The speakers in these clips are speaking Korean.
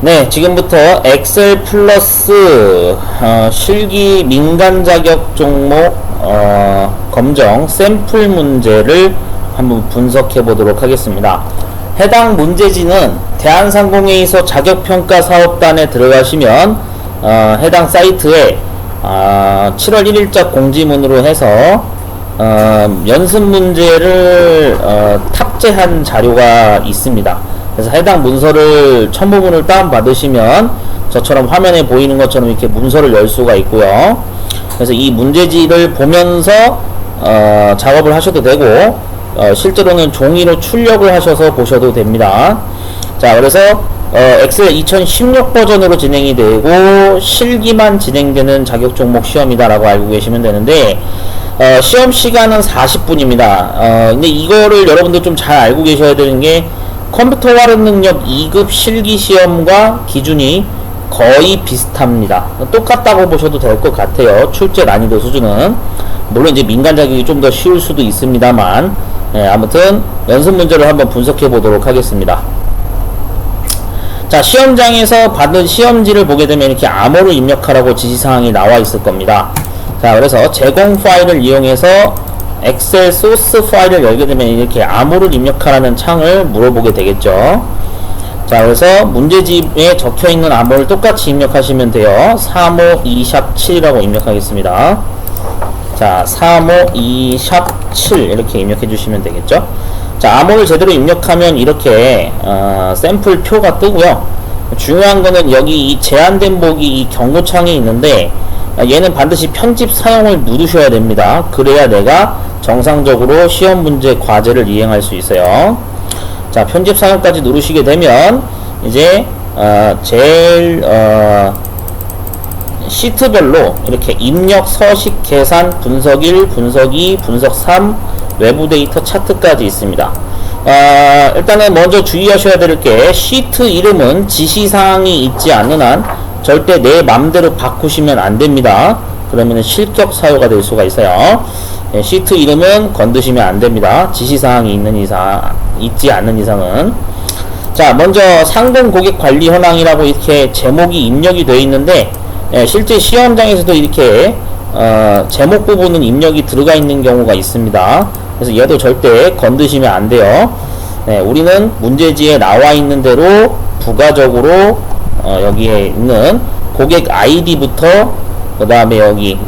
네, 지금부터 엑셀 플러스 실기 민간 자격 종목 검정 샘플 문제를 한번 분석해 보도록 하겠습니다. 해당 문제지는 대한상공회의소 자격평가 사업단에 들어가시면 해당 사이트에 7월 1일자 공지문으로 해서 연습 문제를 탑재한 자료가 있습니다. 그래서 해당 문서를 첨부문을 다운받으시면 저처럼 화면에 보이는 것처럼 이렇게 문서를 열 수가 있고요. 그래서 이 문제지를 보면서 작업을 하셔도 되고 실제로는 종이로 출력을 하셔서 보셔도 됩니다. 자, 그래서 엑셀 2016 버전으로 진행이 되고 실기만 진행되는 자격 종목 시험이다 라고 알고 계시면 되는데 시험 시간은 40분입니다. 근데 이거를 여러분들 좀 잘 알고 계셔야 되는 게 컴퓨터 활용 능력 2급 실기 시험과 기준이 거의 비슷합니다. 똑같다고 보셔도 될 것 같아요. 출제 난이도 수준은. 물론 이제 민간 자격이 좀 더 쉬울 수도 있습니다만, 아무튼 연습 문제를 한번 분석해 보도록 하겠습니다. 자, 시험장에서 받은 시험지를 보게 되면 이렇게 암호를 입력하라고 지시사항이 나와 있을 겁니다. 자, 그래서 제공 파일을 이용해서 엑셀 소스 파일을 열게 되면 이렇게 암호를 입력하라는 창을 물어보게 되겠죠. 자, 그래서 문제집에 적혀 있는 암호를 똑같이 입력하시면 돼요. 352-7이라고 입력하겠습니다. 자, 352-7 이렇게 입력해 주시면 되겠죠. 자, 암호를 제대로 입력하면 이렇게 샘플 표가 뜨고요. 중요한 거는 여기 이 제한된 보기 이 경고창이 있는데 얘는 반드시 편집 사용을 누르셔야 됩니다. 그래야 내가 정상적으로 시험 문제 과제를 이행할 수 있어요. 자, 편집 사용까지 누르시게 되면 이제 제일 시트별로 이렇게 입력, 서식, 계산, 분석 1, 분석 2, 분석 3, 외부 데이터 차트까지 있습니다. 일단은 먼저 주의하셔야 될 게 시트 이름은 지시사항이 있지 않는 한 절대 내 맘대로 바꾸시면 안 됩니다. 그러면 실격 사유가 될 수가 있어요. 시트 이름은 건드시면 안 됩니다. 지시사항이 있지 않는 이상은. 자, 먼저 상금 고객 관리 현황이라고 이렇게 제목이 입력이 되어 있는데, 실제 시험장에서도 이렇게 제목 부분은 입력이 들어가 있는 경우가 있습니다. 그래서 얘도 절대 건드시면 안 돼요. 우리는 문제지에 나와 있는 대로 부가적으로 여기에 있는 고객 아이디부터 그 다음에 여기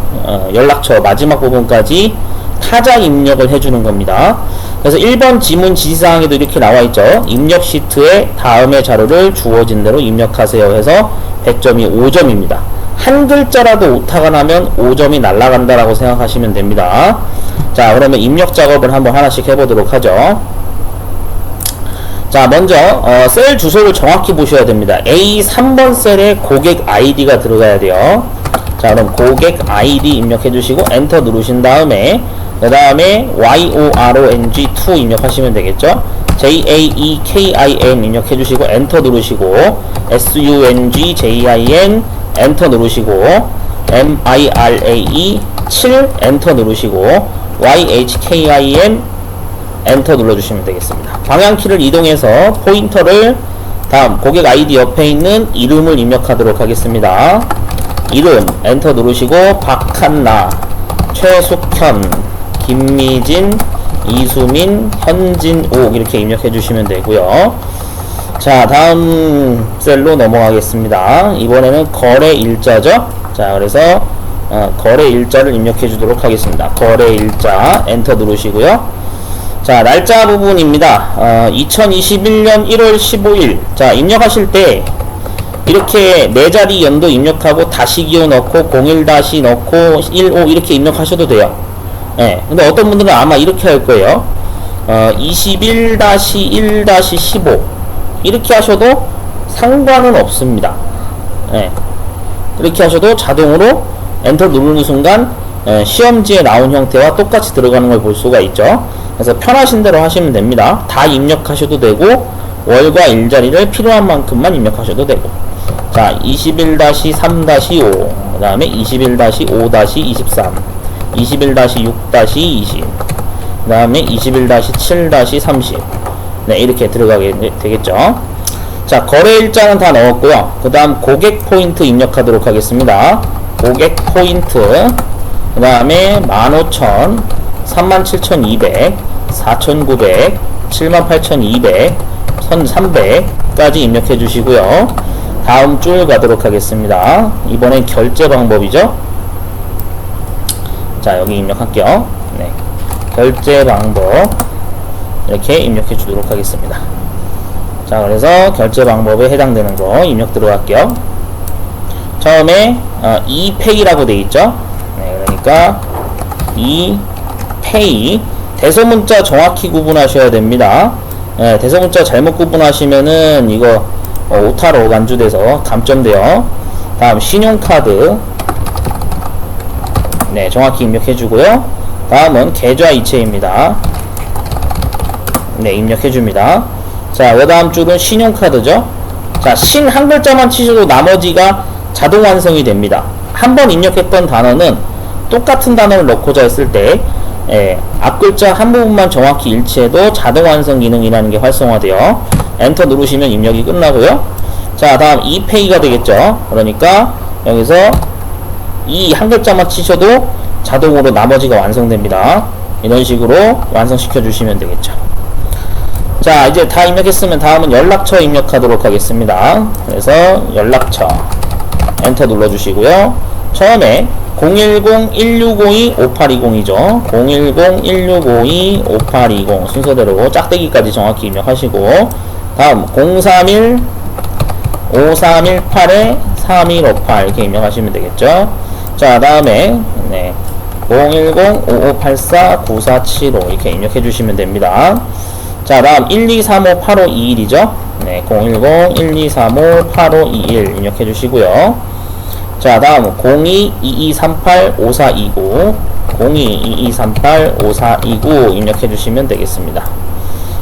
연락처 마지막 부분까지 타자 입력을 해주는 겁니다. 그래서 1번 지문 지시사항에도 이렇게 나와 있죠. 입력 시트에 다음의 자료를 주어진 대로 입력하세요 해서 100점이 5점입니다. 한 글자라도 오타가 나면 5점이 날아간다라고 생각하시면 됩니다. 자, 그러면 입력 작업을 한번 하나씩 해보도록 하죠. 자, 먼저 셀 주소를 정확히 보셔야 됩니다. A3번 셀에 고객 아이디가 들어가야 돼요. 자, 그럼 고객 아이디 입력해 주시고 엔터 누르신 다음에 그 다음에 YORONG2 입력하시면 되겠죠. JAEKIN 입력해 주시고 엔터 누르시고 SUNGJIN 엔터 누르시고 MIRAE 7 엔터 누르시고 YHKIM 엔터 눌러주시면 되겠습니다. 방향키를 이동해서 포인터를 다음 고객 아이디 옆에 있는 이름을 입력하도록 하겠습니다. 이름 엔터 누르시고 박한나, 최숙현, 김미진, 이수민, 현진옥 이렇게 입력해 주시면 되고요. 자, 다음 셀로 넘어가겠습니다. 이번에는 거래 일자죠. 자, 그래서 거래 일자를 입력해 주도록 하겠습니다. 거래 일자 엔터 누르시고요. 자, 날짜 부분입니다. 2021년 1월 15일. 자, 입력하실 때 이렇게 네 자리 연도 입력하고 다시 기호 넣고 01 다시 넣고 15 이렇게 입력하셔도 돼요. 근데 어떤 분들은 아마 이렇게 할 거예요. 21-1-15 이렇게 하셔도 상관은 없습니다. 이렇게 하셔도 자동으로 엔터 누르는 순간 시험지에 나온 형태와 똑같이 들어가는 걸 볼 수가 있죠. 그래서 편하신 대로 하시면 됩니다. 다 입력하셔도 되고 월과 일자리를 필요한 만큼만 입력하셔도 되고. 자, 21-3-5 그 다음에 21-5-23 21-6-20 그 다음에 21-7-30 네, 이렇게 들어가게 되겠죠. 자, 거래 일자는 다 넣었고요. 그 다음 고객 포인트 입력하도록 하겠습니다. 고객 포인트. 그 다음에 15,000, 37,200, 4,900, 78,200, 1,300까지 입력해 주시고요. 다음 줄 가도록 하겠습니다. 이번엔 결제 방법이죠. 자, 여기 입력할게요. 네. 결제 방법. 이렇게 입력해 주도록 하겠습니다. 자, 그래서 결제 방법에 해당되는 거 입력 들어갈게요. 처음에 ePay라고 돼 있죠. 네, 그러니까 ePay. 대소문자 정확히 구분하셔야 됩니다. 네, 대소문자 잘못 구분하시면은 이거 오타로 간주돼서 감점돼요. 다음 신용카드. 네, 정확히 입력해 주고요. 다음은 계좌 이체입니다. 네, 입력해 줍니다. 자, 그 다음 줄은 신용카드죠. 자, 신 한 글자만 치셔도 나머지가 자동 완성이 됩니다. 한번 입력했던 단어는 똑같은 단어를 넣고자 했을 때 앞 글자 한 부분만 정확히 일치해도 자동 완성 기능이라는 게 활성화돼요. 엔터 누르시면 입력이 끝나고요. 자, 다음 ePay가 되겠죠. 그러니까 여기서 이 한 글자만 치셔도 자동으로 나머지가 완성됩니다. 이런 식으로 완성시켜 주시면 되겠죠. 자, 이제 다 입력했으면 다음은 연락처 입력하도록 하겠습니다. 그래서 연락처 엔터 눌러주시고요. 처음에 010-1652-5820이죠. 010-1652-5820 순서대로 짝대기까지 정확히 입력하시고, 다음 031-5318-3158 이렇게 입력하시면 되겠죠. 자, 다음에 010-5584-9475 이렇게 입력해 주시면 됩니다. 자, 다음 1235-8521이죠. 네, 010-1235-8521 입력해 주시고요. 자, 다음 02-2238-5429 02-2238-5429 입력해 주시면 되겠습니다.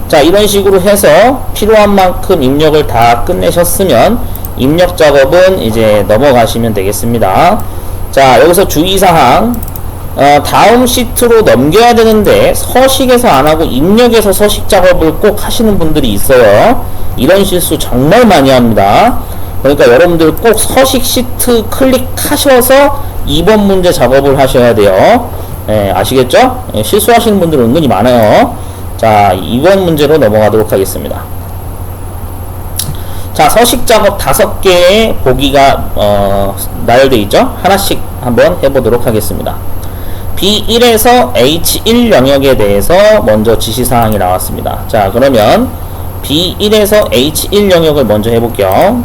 자, 이런 식으로 해서 필요한 만큼 입력을 다 끝내셨으면 입력 작업은 이제 넘어가시면 되겠습니다. 자, 여기서 주의사항, 다음 시트로 넘겨야 되는데 서식에서 안하고 입력에서 서식 작업을 꼭 하시는 분들이 있어요. 이런 실수 정말 많이 합니다. 그러니까 여러분들 꼭 서식 시트 클릭하셔서 2번 문제 작업을 하셔야 돼요. 아시겠죠? 실수하시는 분들 은근히 많아요. 자, 2번 문제로 넘어가도록 하겠습니다. 자, 서식 작업 5개의 보기가 나열되어 있죠? 하나씩 한번 해보도록 하겠습니다. B1에서 H1 영역에 대해서 먼저 지시사항이 나왔습니다. 자, 그러면 B1에서 H1 영역을 먼저 해볼게요.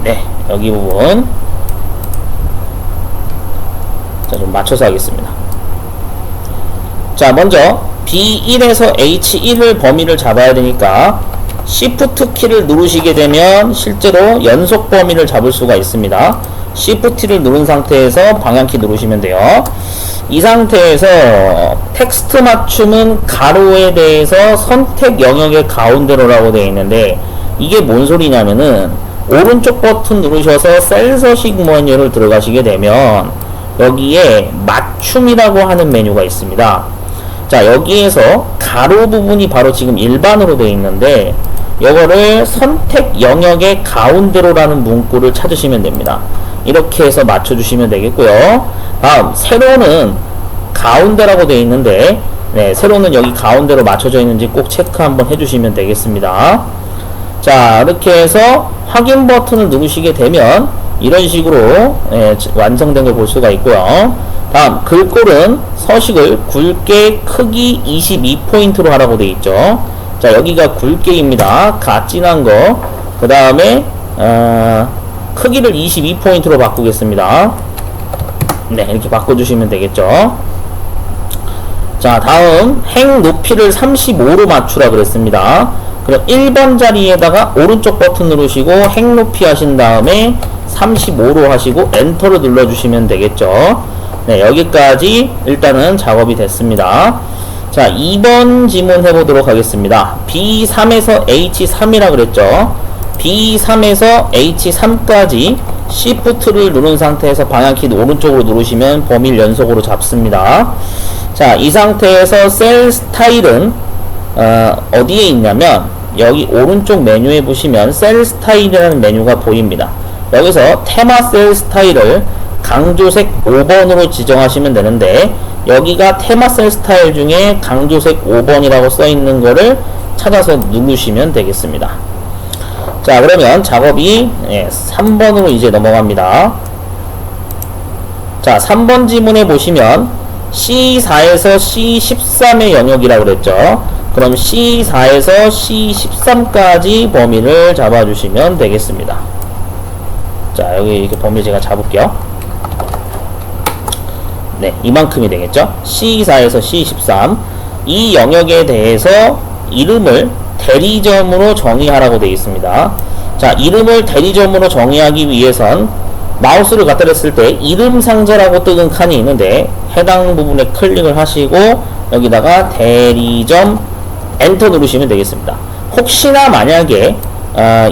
네, 여기 부분 자, 좀 맞춰서 하겠습니다. 자, 먼저 B1에서 H1을 범위를 잡아야 되니까 Shift 키를 누르시게 되면 실제로 연속 범위를 잡을 수가 있습니다. Shift를 누른 상태에서 방향키 누르시면 돼요. 이 상태에서 텍스트 맞춤은 가로에 대해서 선택 영역의 가운데로라고 되어 있는데, 이게 뭔 소리냐면은 오른쪽 버튼 누르셔서 셀 서식 메뉴를 들어가시게 되면 여기에 맞춤이라고 하는 메뉴가 있습니다. 자, 여기에서 가로 부분이 바로 지금 일반으로 되어 있는데 이거를 선택 영역의 가운데로라는 문구를 찾으시면 됩니다. 이렇게 해서 맞춰주시면 되겠고요. 다음 세로는 가운데라고 되어 있는데 세로는 여기 가운데로 맞춰져 있는지 꼭 체크 한번 해주시면 되겠습니다. 자, 이렇게 해서 확인 버튼을 누르시게 되면 이런 식으로 완성된 걸 볼 수가 있고요. 다음 글꼴은 서식을 굵게 크기 22포인트로 하라고 되어 있죠. 자, 여기가 굵게입니다. 진한 거. 그 다음에 크기를 22포인트로 바꾸겠습니다. 네, 이렇게 바꿔주시면 되겠죠. 자, 다음 행 높이를 35로 맞추라 그랬습니다. 그럼 1번 자리에다가 오른쪽 버튼 누르시고 행 높이 하신 다음에 35로 하시고 엔터를 눌러주시면 되겠죠. 네, 여기까지 일단은 작업이 됐습니다. 자, 2번 지문 해보도록 하겠습니다. B3에서 H3이라 그랬죠. B3에서 H3까지 Shift를 누른 상태에서 방향키 오른쪽으로 누르시면 범위를 연속으로 잡습니다. 자, 이 상태에서 셀 스타일은 어디에 있냐면 여기 오른쪽 메뉴에 보시면 셀 스타일이라는 메뉴가 보입니다. 여기서 테마 셀 스타일을 강조색 5번으로 지정하시면 되는데 여기가 테마 셀 스타일 중에 강조색 5번이라고 써 있는 거를 찾아서 누르시면 되겠습니다. 자, 그러면 작업이 3번으로 이제 넘어갑니다. 자, 3번 지문에 보시면 C4에서 C13의 영역이라고 그랬죠. 그럼 C4에서 C13까지 범위를 잡아주시면 되겠습니다. 자, 여기 이렇게 범위 제가 잡을게요. 네, 이만큼이 되겠죠. C4에서 C13. 이 영역에 대해서 이름을 대리점으로 정의하라고 되어 있습니다. 자, 이름을 대리점으로 정의하기 위해선 마우스를 갖다 댔을 때 이름 상자라고 뜨는 칸이 있는데 해당 부분에 클릭을 하시고 여기다가 대리점 엔터 누르시면 되겠습니다. 혹시나 만약에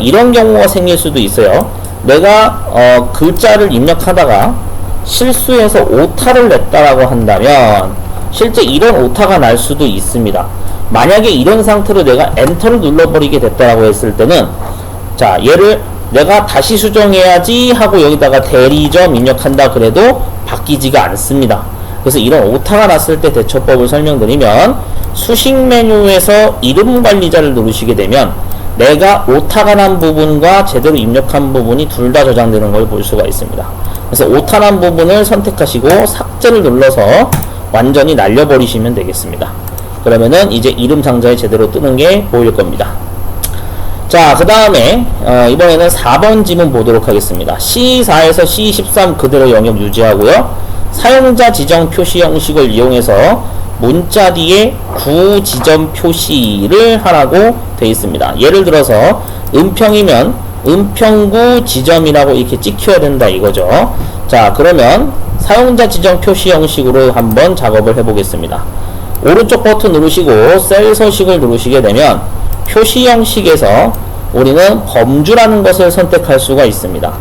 이런 경우가 생길 수도 있어요. 내가 글자를 입력하다가 실수해서 오타를 냈다라고 한다면 실제 이런 오타가 날 수도 있습니다. 만약에 이런 상태로 내가 엔터를 눌러버리게 됐다라고 했을 때는 자, 얘를 내가 다시 수정해야지 하고 여기다가 대리점 입력한다 그래도 바뀌지가 않습니다. 그래서 이런 오타가 났을 때 대처법을 설명드리면 수식 메뉴에서 이름 관리자를 누르시게 되면 내가 오타가 난 부분과 제대로 입력한 부분이 둘 다 저장되는 걸 볼 수가 있습니다. 그래서 오타 난 부분을 선택하시고 삭제를 눌러서 완전히 날려버리시면 되겠습니다. 그러면은 이제 이름 상자에 제대로 뜨는 게 보일 겁니다. 자, 그 다음에 이번에는 4번 지문 보도록 하겠습니다. C4에서 C13 그대로 영역 유지하고요. 사용자 지정 표시 형식을 이용해서 문자 뒤에 구 지점 표시를 하라고 되어 있습니다. 예를 들어서 은평이면 은평구 지점이라고 이렇게 찍혀야 된다 이거죠. 자, 그러면 사용자 지정 표시 형식으로 한번 작업을 해보겠습니다. 오른쪽 버튼 누르시고 셀 서식을 누르시게 되면 표시 형식에서 우리는 범주라는 것을 선택할 수가 있습니다.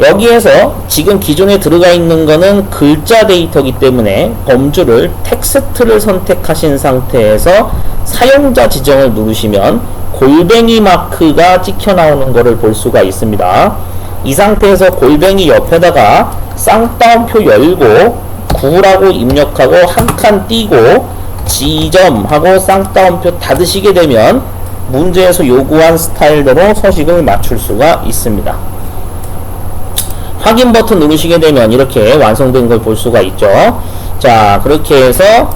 여기에서 지금 기존에 들어가 있는 거는 글자 데이터이기 때문에 범주를 텍스트를 선택하신 상태에서 사용자 지정을 누르시면 골뱅이 마크가 찍혀 나오는 것을 볼 수가 있습니다. 이 상태에서 골뱅이 옆에다가 쌍따옴표 열고 9라고 입력하고 한 칸 띄고 지점하고 쌍따옴표 닫으시게 되면 문제에서 요구한 스타일대로 서식을 맞출 수가 있습니다. 확인 버튼 누르시게 되면 이렇게 완성된 걸 볼 수가 있죠. 자, 그렇게 해서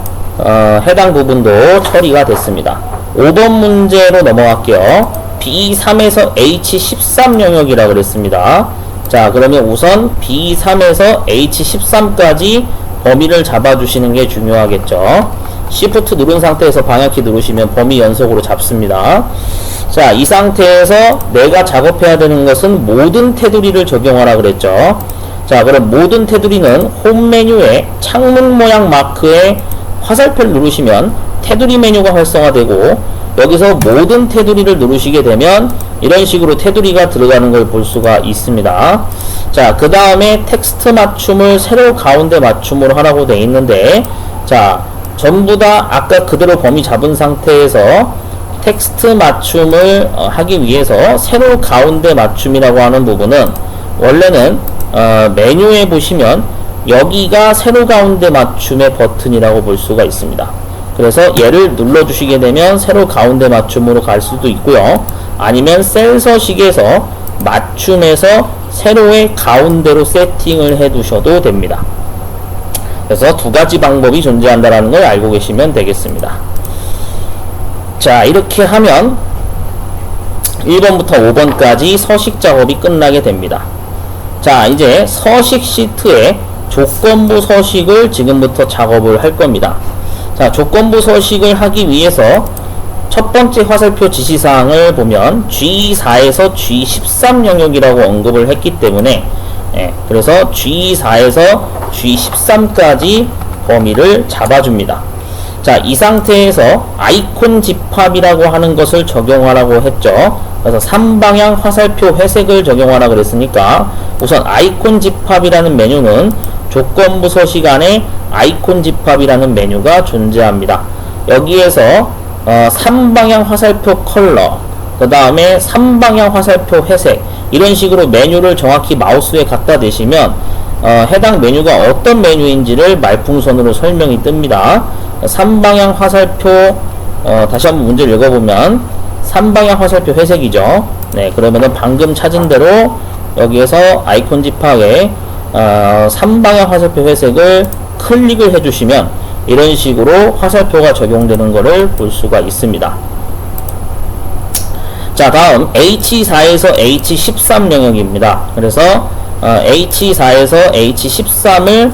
해당 부분도 처리가 됐습니다. 5번 문제로 넘어갈게요. B3에서 H13 영역이라고 그랬습니다. 자, 그러면 우선 B3에서 H13까지 범위를 잡아주시는 게 중요하겠죠. Shift 누른 상태에서 방향키 누르시면 범위 연속으로 잡습니다. 자, 이 상태에서 내가 작업해야 되는 것은 모든 테두리를 적용하라 그랬죠. 자, 그럼 모든 테두리는 홈 메뉴에 창문 모양 마크에 화살표를 누르시면 테두리 메뉴가 활성화되고 여기서 모든 테두리를 누르시게 되면 이런 식으로 테두리가 들어가는 걸 볼 수가 있습니다. 자, 그 다음에 텍스트 맞춤을 세로 가운데 맞춤으로 하라고 되어 있는데 자, 전부 다 아까 그대로 범위 잡은 상태에서 텍스트 맞춤을 하기 위해서 세로 가운데 맞춤이라고 하는 부분은 원래는 메뉴에 보시면 여기가 세로 가운데 맞춤의 버튼이라고 볼 수가 있습니다. 그래서 얘를 눌러주시게 되면 세로 가운데 맞춤으로 갈 수도 있고요. 아니면 셀 서식에서 맞춤에서 세로의 가운데로 세팅을 해 두셔도 됩니다. 그래서 두 가지 방법이 존재한다는 걸 알고 계시면 되겠습니다. 자, 이렇게 하면 1번부터 5번까지 서식 작업이 끝나게 됩니다. 자, 이제 서식 시트에 조건부 서식을 지금부터 작업을 할 겁니다. 자, 조건부 서식을 하기 위해서 첫 번째 화살표 지시사항을 보면 G4에서 G13 영역이라고 언급을 했기 때문에 그래서 G4에서 G13까지 범위를 잡아줍니다. 자, 이 상태에서 아이콘 집합이라고 하는 것을 적용하라고 했죠. 그래서 3방향 화살표 회색을 적용하라 그랬으니까 우선 아이콘 집합이라는 메뉴는 조건부 서식 안에 아이콘 집합이라는 메뉴가 존재합니다. 여기에서 3방향 화살표 컬러, 그 다음에 3방향 화살표 회색, 이런 식으로 메뉴를 정확히 마우스에 갖다 대시면 해당 메뉴가 어떤 메뉴인지를 말풍선으로 설명이 뜹니다. 3방향 화살표, 다시 한번 문제를 읽어보면 3방향 화살표 회색이죠. 네, 그러면은 방금 찾은 대로 여기에서 아이콘 지파에 3방향 화살표 회색을 클릭을 해주시면 이런 식으로 화살표가 적용되는 것을 볼 수가 있습니다. 자, 다음 H4에서 H13 영역입니다. 그래서 H4에서 H13을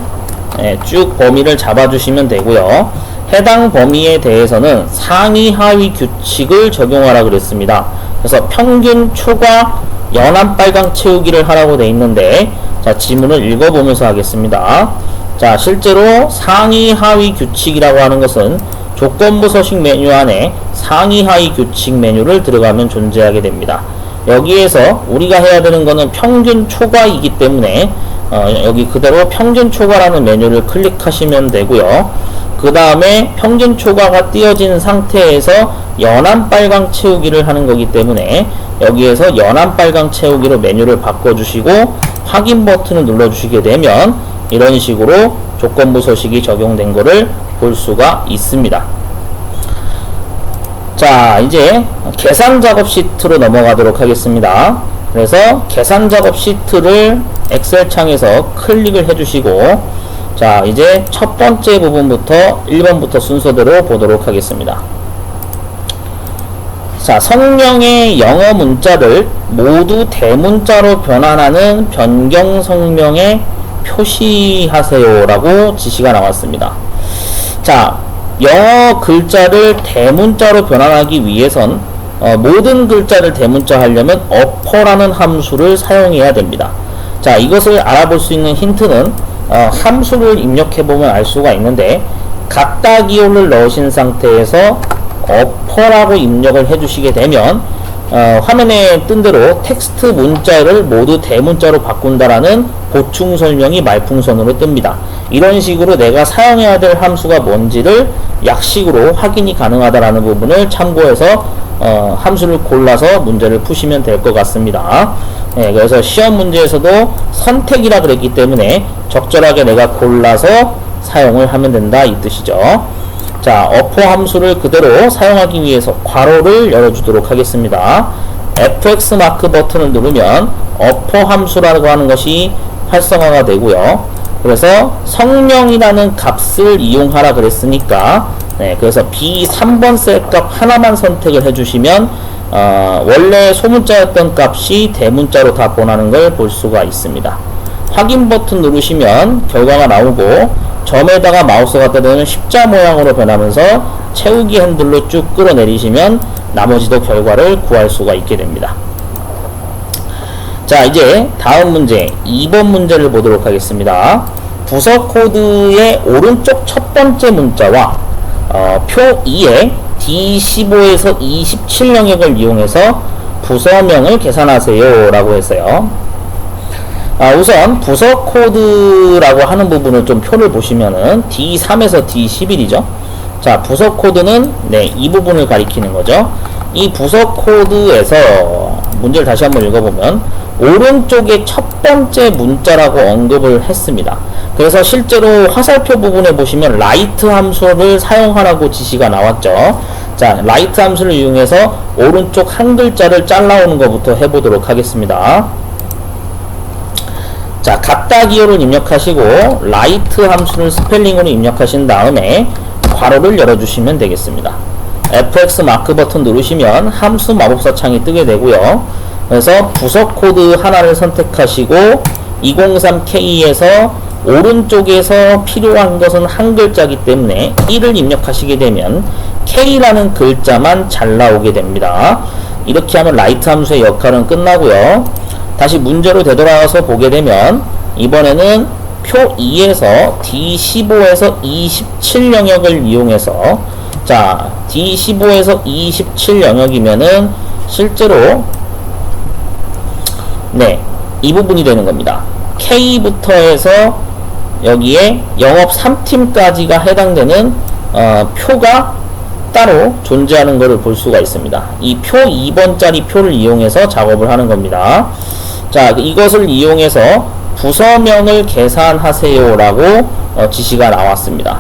쭉 범위를 잡아주시면 되고요. 해당 범위에 대해서는 상위 하위 규칙을 적용하라 그랬습니다. 그래서 평균 초과 연한 빨강 채우기를 하라고 되어 있는데, 자, 지문을 읽어보면서 하겠습니다. 자, 실제로 상위 하위 규칙이라고 하는 것은 조건부 서식 메뉴 안에 상위 하위 규칙 메뉴를 들어가면 존재하게 됩니다. 여기에서 우리가 해야 되는 것은 평균 초과이기 때문에 여기 그대로 평균 초과라는 메뉴를 클릭하시면 되고요. 그 다음에 평균 초과가 띄어진 상태에서 연한 빨강 채우기를 하는 거기 때문에 여기에서 연한 빨강 채우기로 메뉴를 바꿔주시고 확인 버튼을 눌러주시게 되면 이런 식으로 조건부 서식이 적용된 것을 볼 수가 있습니다. 자, 이제 계산 작업 시트로 넘어가도록 하겠습니다. 그래서 계산 작업 시트를 엑셀 창에서 클릭을 해주시고, 자, 이제 첫 번째 부분부터 1번부터 순서대로 보도록 하겠습니다. 자, 성명의 영어 문자를 모두 대문자로 변환하는 변경 성명에 표시하세요 라고 지시가 나왔습니다. 자, 영어 글자를 대문자로 변환하기 위해선 모든 글자를 대문자 하려면 어퍼라는 함수를 사용해야 됩니다. 자, 이것을 알아볼 수 있는 힌트는 함수를 입력해보면 알 수가 있는데, 같다 기호를 넣으신 상태에서 어퍼라고 입력을 해주시게 되면 화면에 뜬 대로 텍스트 문자를 모두 대문자로 바꾼다라는 보충 설명이 말풍선으로 뜹니다. 이런 식으로 내가 사용해야 될 함수가 뭔지를 약식으로 확인이 가능하다라는 부분을 참고해서 함수를 골라서 문제를 푸시면 될 것 같습니다. 네, 그래서 시험 문제에서도 선택이라 그랬기 때문에 적절하게 내가 골라서 사용을 하면 된다, 이 뜻이죠. 자, 어퍼 함수를 그대로 사용하기 위해서 괄호를 열어주도록 하겠습니다. FX 마크 버튼을 누르면 어퍼 함수라고 하는 것이 활성화가 되고요. 그래서 성명이라는 값을 이용하라 그랬으니까, 네, 그래서 B3번 셀 값 하나만 선택을 해주시면 원래 소문자였던 값이 대문자로 다 변하는 걸 볼 수가 있습니다. 확인 버튼 누르시면 결과가 나오고, 점에다가 마우스 갖다 대면 십자 모양으로 변하면서 채우기 핸들로 쭉 끌어내리시면 나머지도 결과를 구할 수가 있게 됩니다. 자, 이제 다음 문제 2번 문제를 보도록 하겠습니다. 부서 코드의 오른쪽 첫 번째 문자와 표 2의 D15에서 27 영역을 이용해서 부서명을 계산하세요 라고 했어요. 우선 부서 코드라고 하는 부분을 좀 표를 보시면은 D3에서 D11이죠. 자, 부서 코드는 이 부분을 가리키는 거죠. 이 부서 코드에서 문제를 다시 한번 읽어보면 오른쪽에 첫 번째 문자라고 언급을 했습니다. 그래서 실제로 화살표 부분에 보시면 라이트 함수를 사용하라고 지시가 나왔죠. 자, 라이트 함수를 이용해서 오른쪽 한 글자를 잘라오는 것부터 해보도록 하겠습니다. 자, 같다 기호를 입력하시고 라이트 함수를 스펠링으로 입력하신 다음에 괄호를 열어주시면 되겠습니다. FX 마크 버튼 누르시면 함수 마법사 창이 뜨게 되고요. 그래서 부서 코드 하나를 선택하시고 203K에서 오른쪽에서 필요한 것은 한 글자이기 때문에 1을 입력하시게 되면 K라는 글자만 잘 나오게 됩니다. 이렇게 하면 라이트 함수의 역할은 끝나고요. 다시 문제로 되돌아가서 보게 되면 이번에는 표 2에서 D15에서 27 영역을 이용해서, 자, D15에서 27 영역이면은 실제로 이 부분이 되는 겁니다. K부터 해서 여기에 영업 3팀까지가 해당되는 표가 따로 존재하는 것을 볼 수가 있습니다. 이 표 2번짜리 표를 이용해서 작업을 하는 겁니다. 자, 이것을 이용해서 부서명을 계산하세요 라고 지시가 나왔습니다.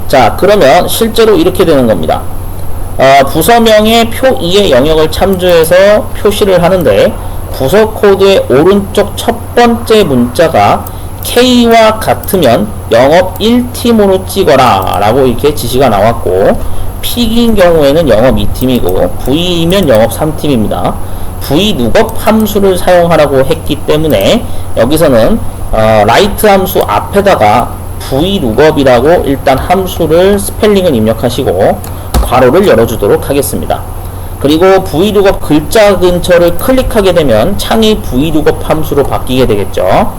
자, 그러면 실제로 이렇게 되는 겁니다. 부서명의 표 2의 영역을 참조해서 표시를 하는데 부서 코드의 오른쪽 첫 번째 문자가 K와 같으면 영업 1팀으로 찍어라 라고 이렇게 지시가 나왔고, P인 경우에는 영업 2팀이고 V이면 영업 3팀입니다. V 룩업 함수를 사용하라고 했기 때문에 여기서는 라이트 함수 앞에다가 V 룩업이라고 일단 함수를 스펠링을 입력하시고 괄호를 열어주도록 하겠습니다. 그리고 VLOOKUP 글자 근처를 클릭하게 되면 창이 VLOOKUP 함수로 바뀌게 되겠죠.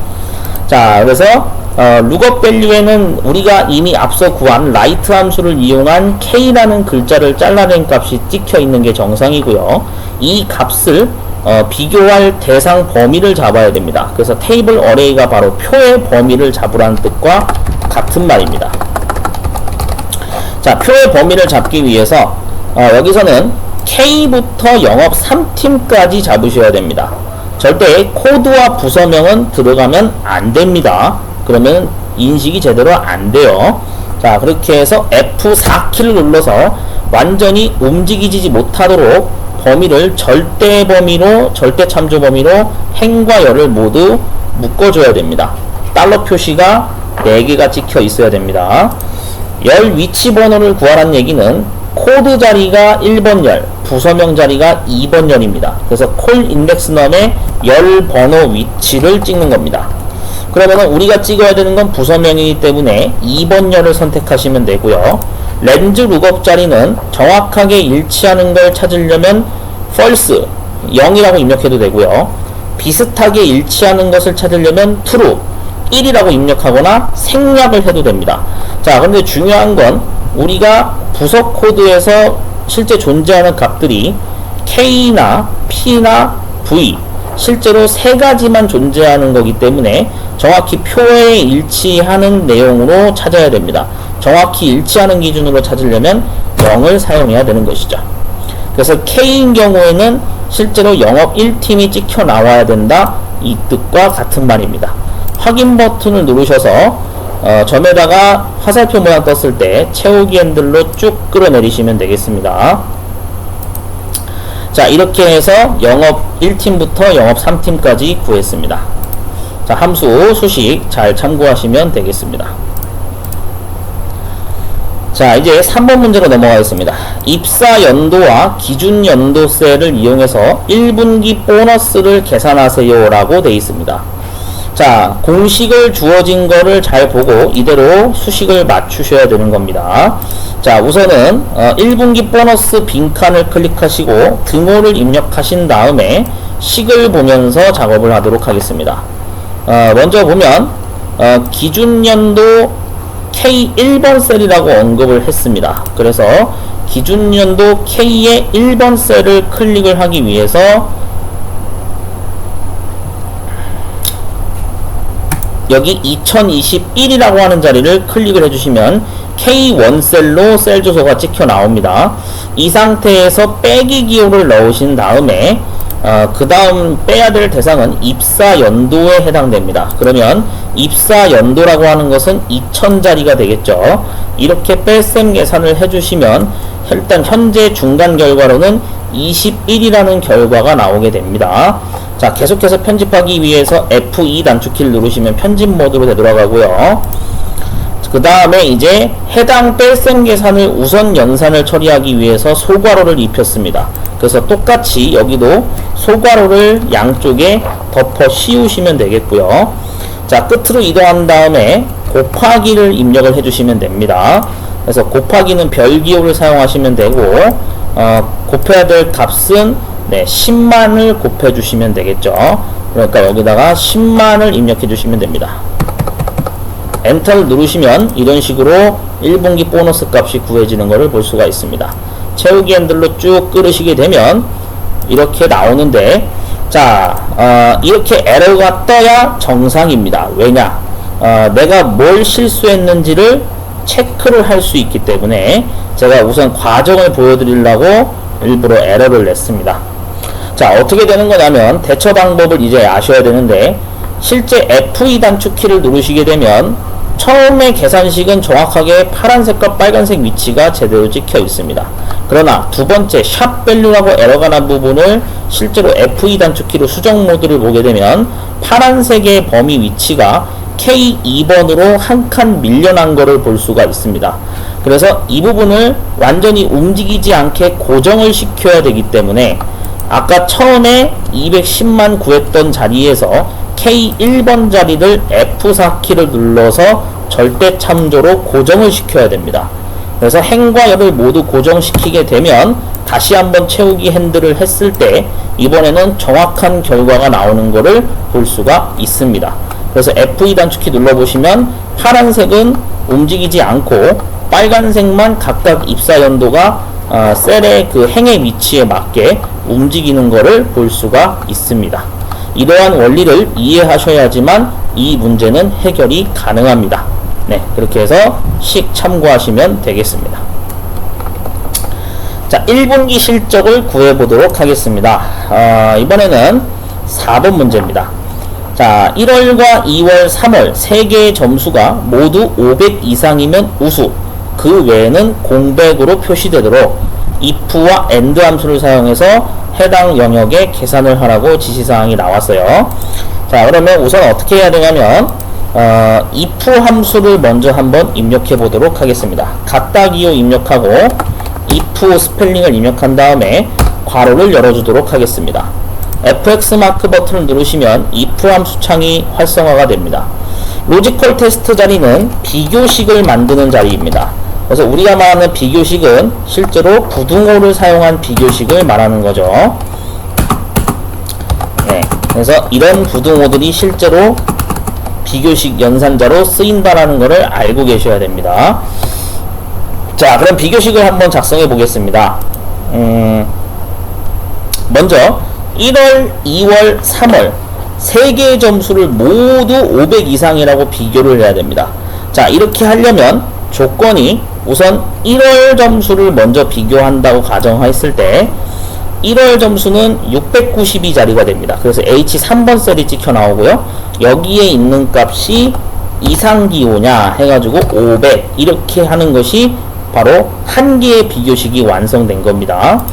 자, 그래서 lookup value에는 우리가 이미 앞서 구한 write 함수를 이용한 K라는 글자를 잘라낸 값이 찍혀 있는 게 정상이고요. 이 값을 비교할 대상 범위를 잡아야 됩니다. 그래서 테이블 어레이가 바로 표의 범위를 잡으라는 뜻과 같은 말입니다. 자, 표의 범위를 잡기 위해서 여기서는 K부터 영업 3팀까지 잡으셔야 됩니다. 절대 코드와 부서명은 들어가면 안 됩니다. 그러면 인식이 제대로 안 돼요. 자, 그렇게 해서 F4키를 눌러서 완전히 움직이지 못하도록 범위를 절대 범위로, 절대 참조 범위로 행과 열을 모두 묶어줘야 됩니다. 달러 표시가 4개가 찍혀 있어야 됩니다. 열 위치 번호를 구하라는 얘기는 코드 자리가 1번 열, 부서명 자리가 2번 열입니다. 그래서 콜 인덱스 넘의 열 번호 위치를 찍는 겁니다. 그러면 우리가 찍어야 되는 건 부서명이기 때문에 2번 열을 선택하시면 되고요. 렌즈 룩업 자리는 정확하게 일치하는 걸 찾으려면 false, 0이라고 입력해도 되고요. 비슷하게 일치하는 것을 찾으려면 true, 1이라고 입력하거나 생략을 해도 됩니다. 자, 근데 중요한 건 우리가 부서 코드에서 실제 존재하는 값들이 K나 P나 V, 실제로 세 가지만 존재하는 거기 때문에 정확히 표에 일치하는 내용으로 찾아야 됩니다. 정확히 일치하는 기준으로 찾으려면 0을 사용해야 되는 것이죠. 그래서 K인 경우에는 실제로 영업 1팀이 찍혀 나와야 된다, 이 뜻과 같은 말입니다. 확인 버튼을 누르셔서 점에다가 화살표 모양 떴을 때 채우기 핸들로 쭉 끌어내리시면 되겠습니다. 자, 이렇게 해서 영업 1팀부터 영업 3팀까지 구했습니다. 자, 함수 수식 잘 참고하시면 되겠습니다. 자, 이제 3번 문제로 넘어가겠습니다. 입사 연도와 기준 연도세를 이용해서 1분기 보너스를 계산하세요 라고 되어 있습니다. 자, 공식을 주어진 거를 잘 보고 이대로 수식을 맞추셔야 되는 겁니다. 자, 우선은 1분기 보너스 빈칸을 클릭하시고 등호를 입력하신 다음에 식을 보면서 작업을 하도록 하겠습니다. 먼저 보면 기준연도 K1번 셀이라고 언급을 했습니다. 그래서 기준연도 K의 1번 셀을 클릭을 하기 위해서 여기 2021이라고 하는 자리를 클릭을 해주시면 K1 셀로 셀 주소가 찍혀 나옵니다. 이 상태에서 빼기 기호를 넣으신 다음에 그 다음 빼야 될 대상은 입사 연도에 해당됩니다. 그러면 입사 연도라고 하는 것은 2000자리가 되겠죠. 이렇게 뺄셈 계산을 해주시면 일단 현재 중간 결과로는 21이라는 결과가 나오게 됩니다. 자, 계속해서 편집하기 위해서 F2 단축키를 누르시면 편집 모드로 되돌아가고요. 그 다음에 이제 해당 뺄셈 계산을 우선 연산을 처리하기 위해서 소괄호를 입혔습니다. 그래서 똑같이 여기도 소괄호를 양쪽에 덮어 씌우시면 되겠고요. 자, 끝으로 이동한 다음에 곱하기를 입력을 해주시면 됩니다. 그래서 곱하기는 별기호를 사용하시면 되고 곱해야 될 값은 10만을 곱해 주시면 되겠죠. 그러니까 여기다가 10만을 입력해 주시면 됩니다. 엔터를 누르시면 이런 식으로 1분기 보너스 값이 구해지는 것을 볼 수가 있습니다. 채우기 핸들로 쭉 끌으시게 되면 이렇게 나오는데, 자, 이렇게 에러가 떠야 정상입니다. 왜냐? 내가 뭘 실수했는지를 체크를 할 수 있기 때문에 제가 우선 과정을 보여드리려고 일부러 에러를 냈습니다. 자, 어떻게 되는 거냐면 대처 방법을 이제 아셔야 되는데, 실제 F2 단축키를 누르시게 되면 처음에 계산식은 정확하게 파란색과 빨간색 위치가 제대로 찍혀 있습니다. 그러나 두 번째 샵 밸류라고 에러가 난 부분을 실제로 F2 단축키로 수정 모드를 보게 되면 파란색의 범위 위치가 K2번으로 한 칸 밀려난 거를 볼 수가 있습니다. 그래서 이 부분을 완전히 움직이지 않게 고정을 시켜야 되기 때문에 아까 처음에 210만 구했던 자리에서 K1번 자리를 F4키를 눌러서 절대 참조로 고정을 시켜야 됩니다. 그래서 행과 열을 모두 고정시키게 되면 다시 한번 채우기 핸들을 했을 때 이번에는 정확한 결과가 나오는 것을 볼 수가 있습니다. 그래서 F2 단축키 눌러보시면 파란색은 움직이지 않고 빨간색만 각각 입사 연도가 셀의 그 행의 위치에 맞게 움직이는 것을 볼 수가 있습니다. 이러한 원리를 이해하셔야지만 이 문제는 해결이 가능합니다. 네, 그렇게 해서 식 참고하시면 되겠습니다. 자, 1분기 실적을 구해보도록 하겠습니다. 이번에는 4번 문제입니다. 자, 1월과 2월, 3월 3개의 점수가 모두 500 이상이면 우수, 그 외에는 공백으로 표시되도록 if와 and 함수를 사용해서 해당 영역에 계산을 하라고 지시사항이 나왔어요. 자, 그러면 우선 어떻게 해야 되냐면 if 함수를 먼저 한번 입력해 보도록 하겠습니다. 같다기호 입력하고 if 스펠링을 입력한 다음에 괄호를 열어주도록 하겠습니다. fx 마크 버튼을 누르시면 if 함수 창이 활성화가 됩니다. 로지컬 테스트 자리는 비교식을 만드는 자리입니다. 그래서 우리가 말하는 비교식은 실제로 부등호를 사용한 비교식을 말하는 거죠. 네, 그래서 이런 부등호들이 실제로 비교식 연산자로 쓰인다라는 것을 알고 계셔야 됩니다. 자, 그럼 비교식을 한번 작성해 보겠습니다. 먼저 1월, 2월, 3월 3개의 점수를 모두 500 이상이라고 비교를 해야 됩니다. 자, 이렇게 하려면 조건이 우선 1월 점수를 먼저 비교한다고 가정했을 때 1월 점수는 692자리가 됩니다. 그래서 H3번 셀이 찍혀 나오고요. 여기에 있는 값이 이상기호냐 해가지고 500 이렇게 하는 것이 바로 한 개의 비교식이 완성된 겁니다.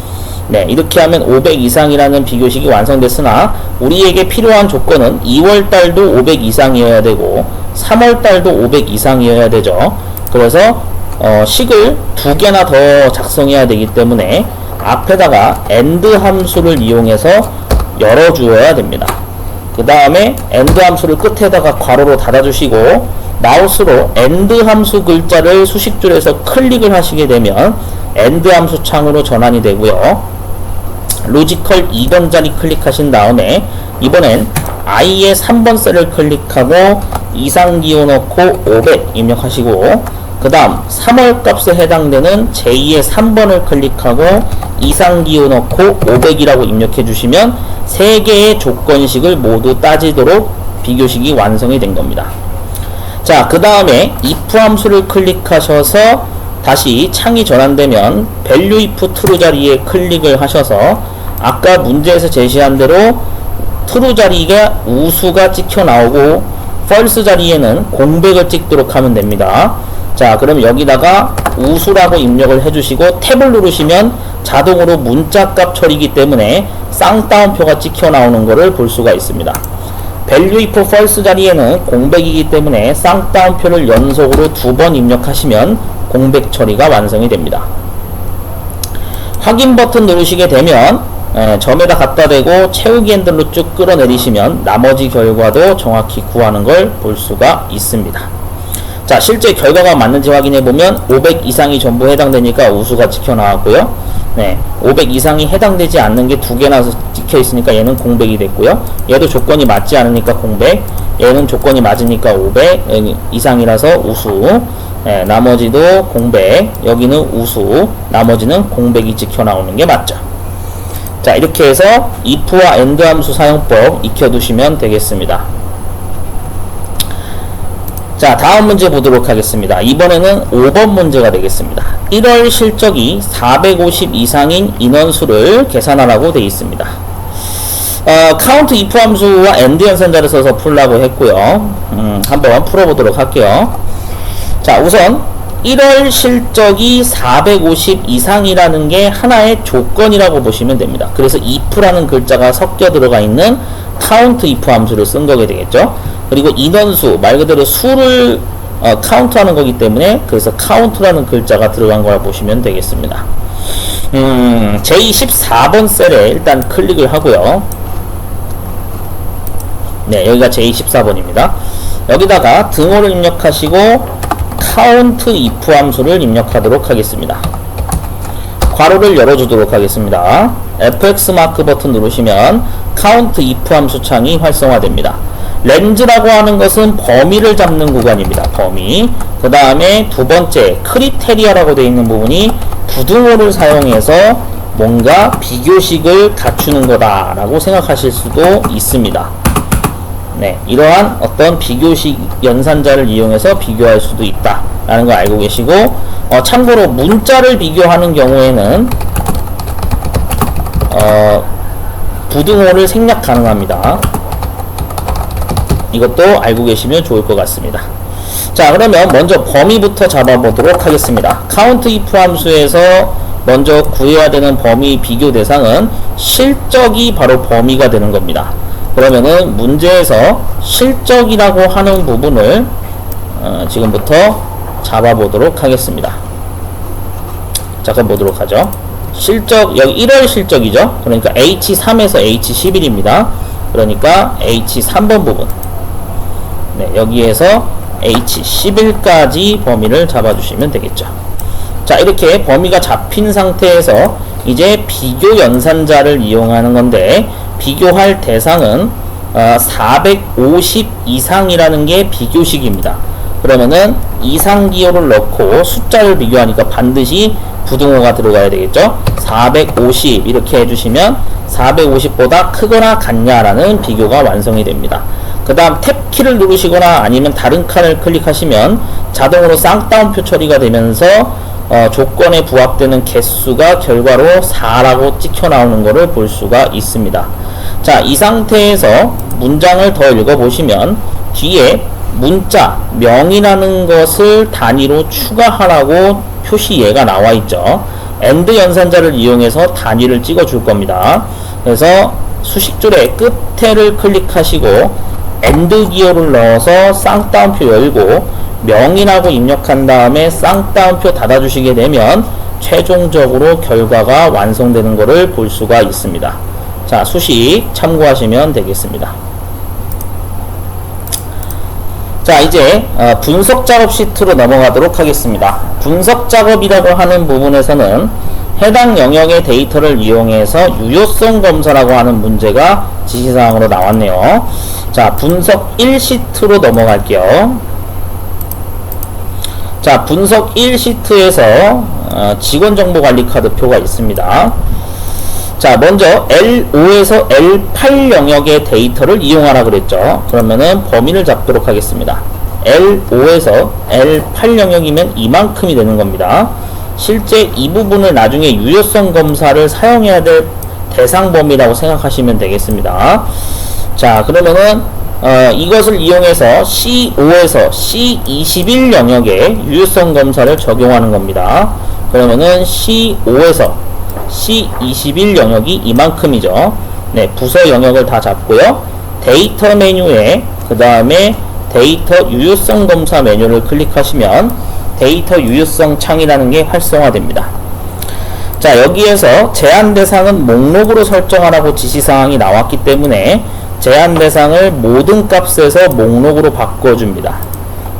네, 이렇게 하면 500 이상이라는 비교식이 완성됐으나 우리에게 필요한 조건은 2월달도 500 이상이어야 되고 3월달도 500 이상이어야 되죠. 그래서 식을 두 개나 더 작성해야 되기 때문에 앞에다가 and 함수를 이용해서 열어주어야 됩니다. 그 다음에 and 함수를 끝에다가 괄호로 닫아주시고 마우스로 and 함수 글자를 수식줄에서 클릭을 하시게 되면 and 함수 창으로 전환이 되고요. 로지컬 2번 자리 클릭하신 다음에 이번엔 i의 3번 셀을 클릭하고 이상기호 넣고 500 입력하시고 그 다음 3월 값에 해당되는 j2의 3번을 클릭하고 이상기호 넣고 500이라고 입력해 주시면 3개의 조건식을 모두 따지도록 비교식이 완성이 된 겁니다. 자, 그 다음에 if 함수를 클릭하셔서 다시 창이 전환되면 value if true 자리에 클릭을 하셔서 아까 문제에서 제시한 대로 true 자리가 우수가 찍혀 나오고 false 자리에는 공백을 찍도록 하면 됩니다. 자, 그럼 여기다가 우수라고 입력을 해주시고 탭을 누르시면 자동으로 문자값 처리이기 때문에 쌍따옴표가 찍혀 나오는 것을 볼 수가 있습니다. value if false 자리에는 공백이기 때문에 쌍따옴표를 연속으로 2번 입력하시면 공백 처리가 완성이 됩니다. 확인 버튼 누르시게 되면 점에다 갖다 대고 채우기 핸들로 쭉 끌어내리시면 나머지 결과도 정확히 구하는 걸 볼 수가 있습니다. 자, 실제 결과가 맞는지 확인해 보면 500 이상이 전부 해당되니까 우수가 찍혀 나왔고요. 네, 500 이상이 해당되지 않는 게 두 개나 찍혀 있으니까 얘는 공백이 됐고요. 얘도 조건이 맞지 않으니까 공백, 얘는 조건이 맞으니까 500 이상이라서 우수. 네, 나머지도 공백, 여기는 우수, 나머지는 공백이 찍혀 나오는 게 맞죠. 자, 이렇게 해서 if와 and 함수 사용법 익혀두시면 되겠습니다. 자, 다음 문제 보도록 하겠습니다. 이번에는 5번 문제가 되겠습니다. 1월 실적이 450 이상인 인원수를 계산하라고 되어 있습니다. count if 함수와 and 연산자를 써서 풀라고 했고요. 한번 풀어보도록 할게요. 자, 우선 1월 실적이 450 이상이라는 게 하나의 조건이라고 보시면 됩니다. 그래서 if라는 글자가 섞여 들어가 있는 count if 함수를 쓴 거게 되겠죠. 그리고 인원수, 말 그대로 수를 카운트하는 거기 때문에 그래서 count라는 글자가 들어간 걸 보시면 되겠습니다. 제14번 셀에 일단 클릭을 하고요. 네, 여기가 제14번입니다. 여기다가 등호를 입력하시고 count if 함수를 입력하도록 하겠습니다. 괄호를 열어주도록 하겠습니다. fx 마크 버튼 누르시면 count if 함수 창이 활성화됩니다. 렌즈라고 하는 것은 범위를 잡는 구간입니다. 범위. 그 다음에 두 번째 크리테리아라고 되어 있는 부분이 부등호를 사용해서 뭔가 비교식을 갖추는 거다라고 생각하실 수도 있습니다. 네, 이러한 어떤 비교식 연산자를 이용해서 비교할 수도 있다라는 걸 알고 계시고, 참고로 문자를 비교하는 경우에는 부등호를 생략 가능합니다. 이것도 알고 계시면 좋을 것 같습니다. 자, 그러면 먼저 범위부터 잡아보도록 하겠습니다. count if 함수에서 먼저 구해야 되는 범위 비교 대상은 실적이 바로 범위가 되는 겁니다. 그러면은 문제에서 실적이라고 하는 부분을 지금부터 잡아보도록 하겠습니다. 잠깐 보도록 하죠. 실적, 여기 1월 실적이죠. 그러니까 H3에서 H11입니다. 그러니까 H3번 부분. 네, 여기에서 H11까지 범위를 잡아주시면 되겠죠. 자, 이렇게 범위가 잡힌 상태에서 이제 비교 연산자를 이용하는 건데, 비교할 대상은 450 이상이라는 게 비교식입니다. 그러면은 이상 기호를 넣고 숫자를 비교하니까 반드시 부등호가 들어가야 되겠죠. 450 이렇게 해주시면 450보다 크거나 같냐라는 비교가 완성이 됩니다. 그 다음 탭키를 누르시거나 아니면 다른 칸을 클릭하시면 자동으로 쌍따옴표 처리가 되면서 조건에 부합되는 개수가 결과로 4라고 찍혀 나오는 것을 볼 수가 있습니다. 자, 이 상태에서 문장을 더 읽어보시면 뒤에 문자, 명이라는 것을 단위로 추가하라고 표시예가 나와 있죠. AND 연산자를 이용해서 단위를 찍어 줄 겁니다. 그래서 수식줄의 끝에를 클릭하시고 AND 기호를 넣어서 쌍따옴표 열고 명이라고 입력한 다음에 쌍따옴표 닫아주시게 되면 최종적으로 결과가 완성되는 것을 볼 수가 있습니다. 자, 수식 참고하시면 되겠습니다. 자, 이제 분석 작업 시트로 넘어가도록 하겠습니다. 분석 작업이라고 하는 부분에서는 해당 영역의 데이터를 이용해서 유효성 검사라고 하는 문제가 지시사항으로 나왔네요. 자, 분석 1 시트로 넘어갈게요. 자, 분석 1 시트에서 직원정보관리 카드표가 있습니다. 자, 먼저 L5에서 L8 영역의 데이터를 이용하라 그랬죠. 그러면은 범위를 잡도록 하겠습니다. L5에서 L8 영역이면 이만큼이 되는 겁니다. 실제 이 부분을 나중에 유효성 검사를 사용해야 될 대상 범위라고 생각하시면 되겠습니다. 자, 그러면은 이것을 이용해서 C5에서 C21 영역에 유효성 검사를 적용하는 겁니다. 그러면은 C5에서 C21 영역이 이만큼이죠. 네, 부서 영역을 다 잡고요. 데이터 메뉴에 그 다음에 데이터 유효성 검사 메뉴를 클릭하시면 데이터 유효성 창이라는 게 활성화됩니다. 자, 여기에서 제한 대상은 목록으로 설정하라고 지시사항이 나왔기 때문에 제한 대상을 모든 값에서 목록으로 바꿔줍니다.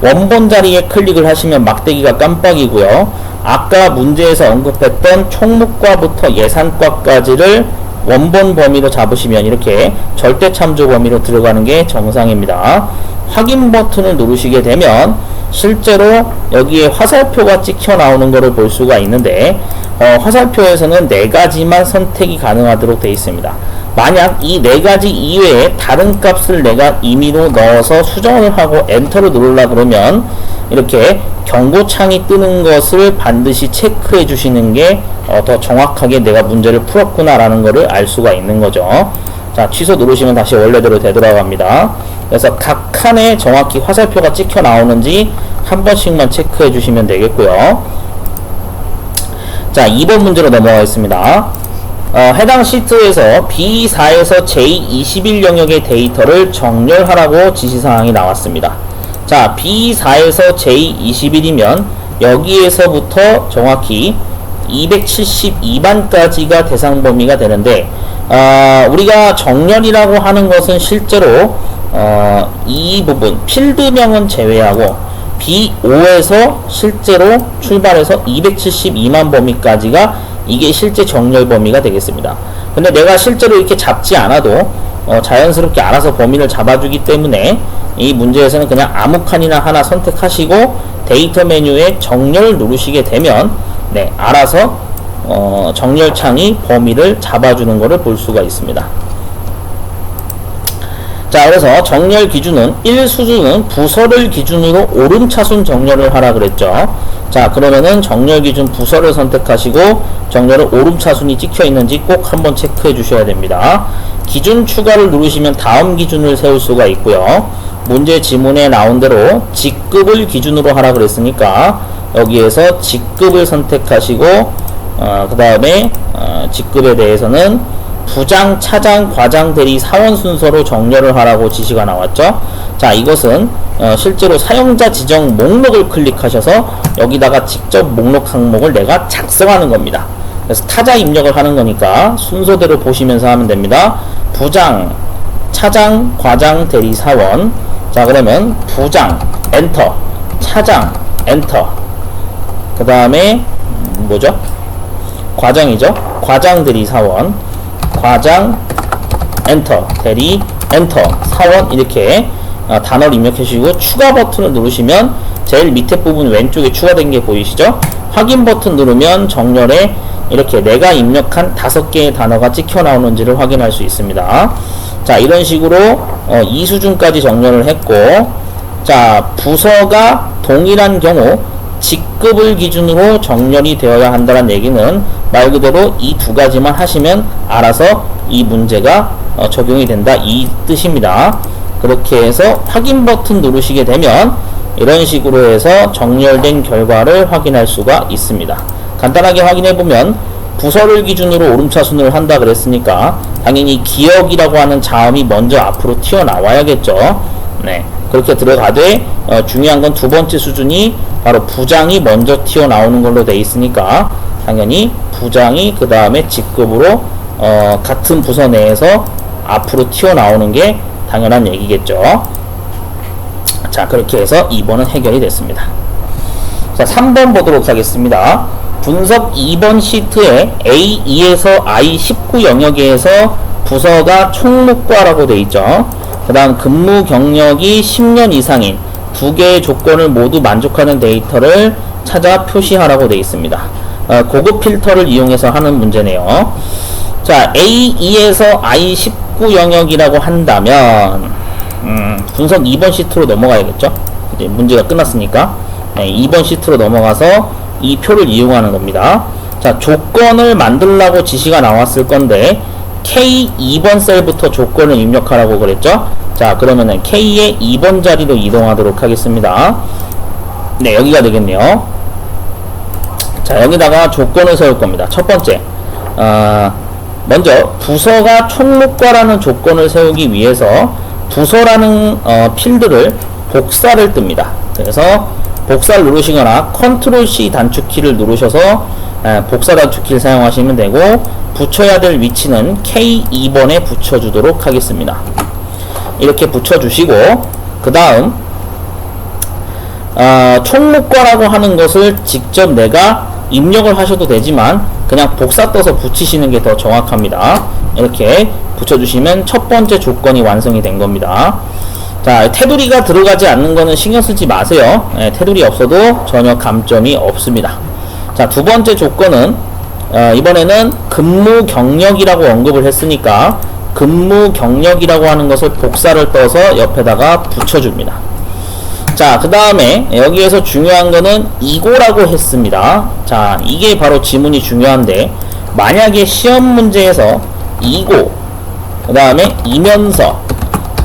원본 자리에 클릭을 하시면 막대기가 깜빡이고요. 아까 문제에서 언급했던 총무과부터 예산과까지를 원본 범위로 잡으시면 이렇게 절대 참조 범위로 들어가는 게 정상입니다. 확인 버튼을 누르시게 되면 실제로 여기에 화살표가 찍혀 나오는 것을 볼 수가 있는데 화살표에서는 4가지만 선택이 가능하도록 되어 있습니다. 만약 이 4가지 이외에 다른 값을 내가 임의로 넣어서 수정을 하고 엔터를 누르려 그러면 이렇게 경고창이 뜨는 것을 반드시 체크해 주시는 게 더 정확하게 내가 문제를 풀었구나 라는 것을 알 수가 있는 거죠. 자, 취소 누르시면 다시 원래대로 되돌아갑니다. 그래서 각 칸에 정확히 화살표가 찍혀 나오는지 한 번씩만 체크해 주시면 되겠고요. 자, 2번 문제로 넘어가겠습니다. 해당 시트에서 B4에서 J21 영역의 데이터를 정렬하라고 지시사항이 나왔습니다. 자, B4에서 J21이면 여기에서부터 정확히 272반까지가 대상 범위가 되는데, 우리가 정렬이라고 하는 것은 실제로 이 부분 필드명은 제외하고 B5에서 실제로 출발해서 272만 범위까지가 이게 실제 정렬 범위가 되겠습니다. 근데 내가 실제로 이렇게 잡지 않아도 자연스럽게 알아서 범위를 잡아주기 때문에 이 문제에서는 그냥 아무 칸이나 하나 선택하시고 데이터 메뉴에 정렬 누르시게 되면 네, 알아서 정렬창이 범위를 잡아주는 것을 볼 수가 있습니다. 자, 그래서 정렬 기준은 1수준은 부서를 기준으로 오름차순 정렬을 하라 그랬죠. 자, 그러면은 정렬 기준 부서를 선택하시고 정렬은 오름차순이 찍혀 있는지 꼭 한번 체크해 주셔야 됩니다. 기준 추가를 누르시면 다음 기준을 세울 수가 있고요. 문제 지문에 나온 대로 직급을 기준으로 하라 그랬으니까 여기에서 직급을 선택하시고 그 다음에 직급에 대해서는 부장, 차장, 과장, 대리, 사원 순서로 정렬을 하라고 지시가 나왔죠. 자, 이것은 실제로 사용자 지정 목록을 클릭하셔서 여기다가 직접 목록 항목을 내가 작성하는 겁니다. 그래서 타자 입력을 하는 거니까 순서대로 보시면서 하면 됩니다. 부장, 차장, 과장, 대리, 사원. 자, 그러면 부장, 엔터, 차장, 엔터. 그 다음에 뭐죠? 과장이죠. 과장, 대리, 사원. 과장, 엔터, 대리, 엔터, 사원. 이렇게 단어를 입력해 주시고 추가 버튼을 누르시면 제일 밑에 부분 왼쪽에 추가된 게 보이시죠? 확인 버튼 누르면 정렬에 이렇게 내가 입력한 5개의 단어가 찍혀 나오는지를 확인할 수 있습니다. 자, 이런 식으로 2수준까지 정렬을 했고, 자, 부서가 동일한 경우 직급을 기준으로 정렬이 되어야 한다는 얘기는 말 그대로 이 2가지만 하시면 알아서 이 문제가 적용이 된다, 이 뜻입니다. 그렇게 해서 확인 버튼 누르시게 되면 이런 식으로 해서 정렬된 결과를 확인할 수가 있습니다. 간단하게 확인해 보면 부서를 기준으로 오름차순을 한다 그랬으니까 당연히 기억이라고 하는 자음이 먼저 앞으로 튀어나와야겠죠. 네, 그렇게 들어가되 중요한 건 2번째 수준이 바로 부장이 먼저 튀어나오는 걸로 돼 있으니까 당연히 부장이 그 다음에 직급으로 같은 부서 내에서 앞으로 튀어나오는 게 당연한 얘기겠죠. 자, 그렇게 해서 2번은 해결이 됐습니다. 자, 3번 보도록 하겠습니다. 분석 2번 시트에 A2에서 I19 영역에서 부서가 총무과라고 되어 있죠. 그 다음 근무 경력이 10년 이상인 2개의 조건을 모두 만족하는 데이터를 찾아 표시하라고 되어 있습니다. 고급 필터를 이용해서 하는 문제네요. 자, A2에서 I19 영역이라고 한다면 분석 2번 시트로 넘어가야겠죠. 이제 문제가 끝났으니까. 네, 2번 시트로 넘어가서 이 표를 이용하는 겁니다. 자, 조건을 만들라고 지시가 나왔을 건데 K2번 셀부터 조건을 입력하라고 그랬죠. 자, 그러면은 K의 2번 자리로 이동하도록 하겠습니다. 네, 여기가 되겠네요. 자, 여기다가 조건을 세울 겁니다. 첫 번째, 먼저 부서가 총무과라는 조건을 세우기 위해서 부서라는 필드를 복사를 뜹니다. 그래서 복사를 누르시거나 컨트롤 C 단축키를 누르셔서 복사 단축키를 사용하시면 되고, 붙여야 될 위치는 K2번에 붙여주도록 하겠습니다. 이렇게 붙여주시고, 그 다음 총무과라고 하는 것을 직접 내가 입력을 하셔도 되지만 그냥 복사 떠서 붙이시는 게 더 정확합니다. 이렇게 붙여주시면 첫 번째 조건이 완성이 된 겁니다. 자, 테두리가 들어가지 않는 거는 신경 쓰지 마세요. 테두리 없어도 전혀 감점이 없습니다. 자, 두 번째 조건은 이번에는 근무 경력이라고 언급을 했으니까 근무 경력이라고 하는 것을 복사를 떠서 옆에다가 붙여줍니다. 자, 그 다음에 여기에서 중요한 거는 이고라고 했습니다. 자, 이게 바로 지문이 중요한데, 만약에 시험 문제에서 이고, 그 다음에 이면서,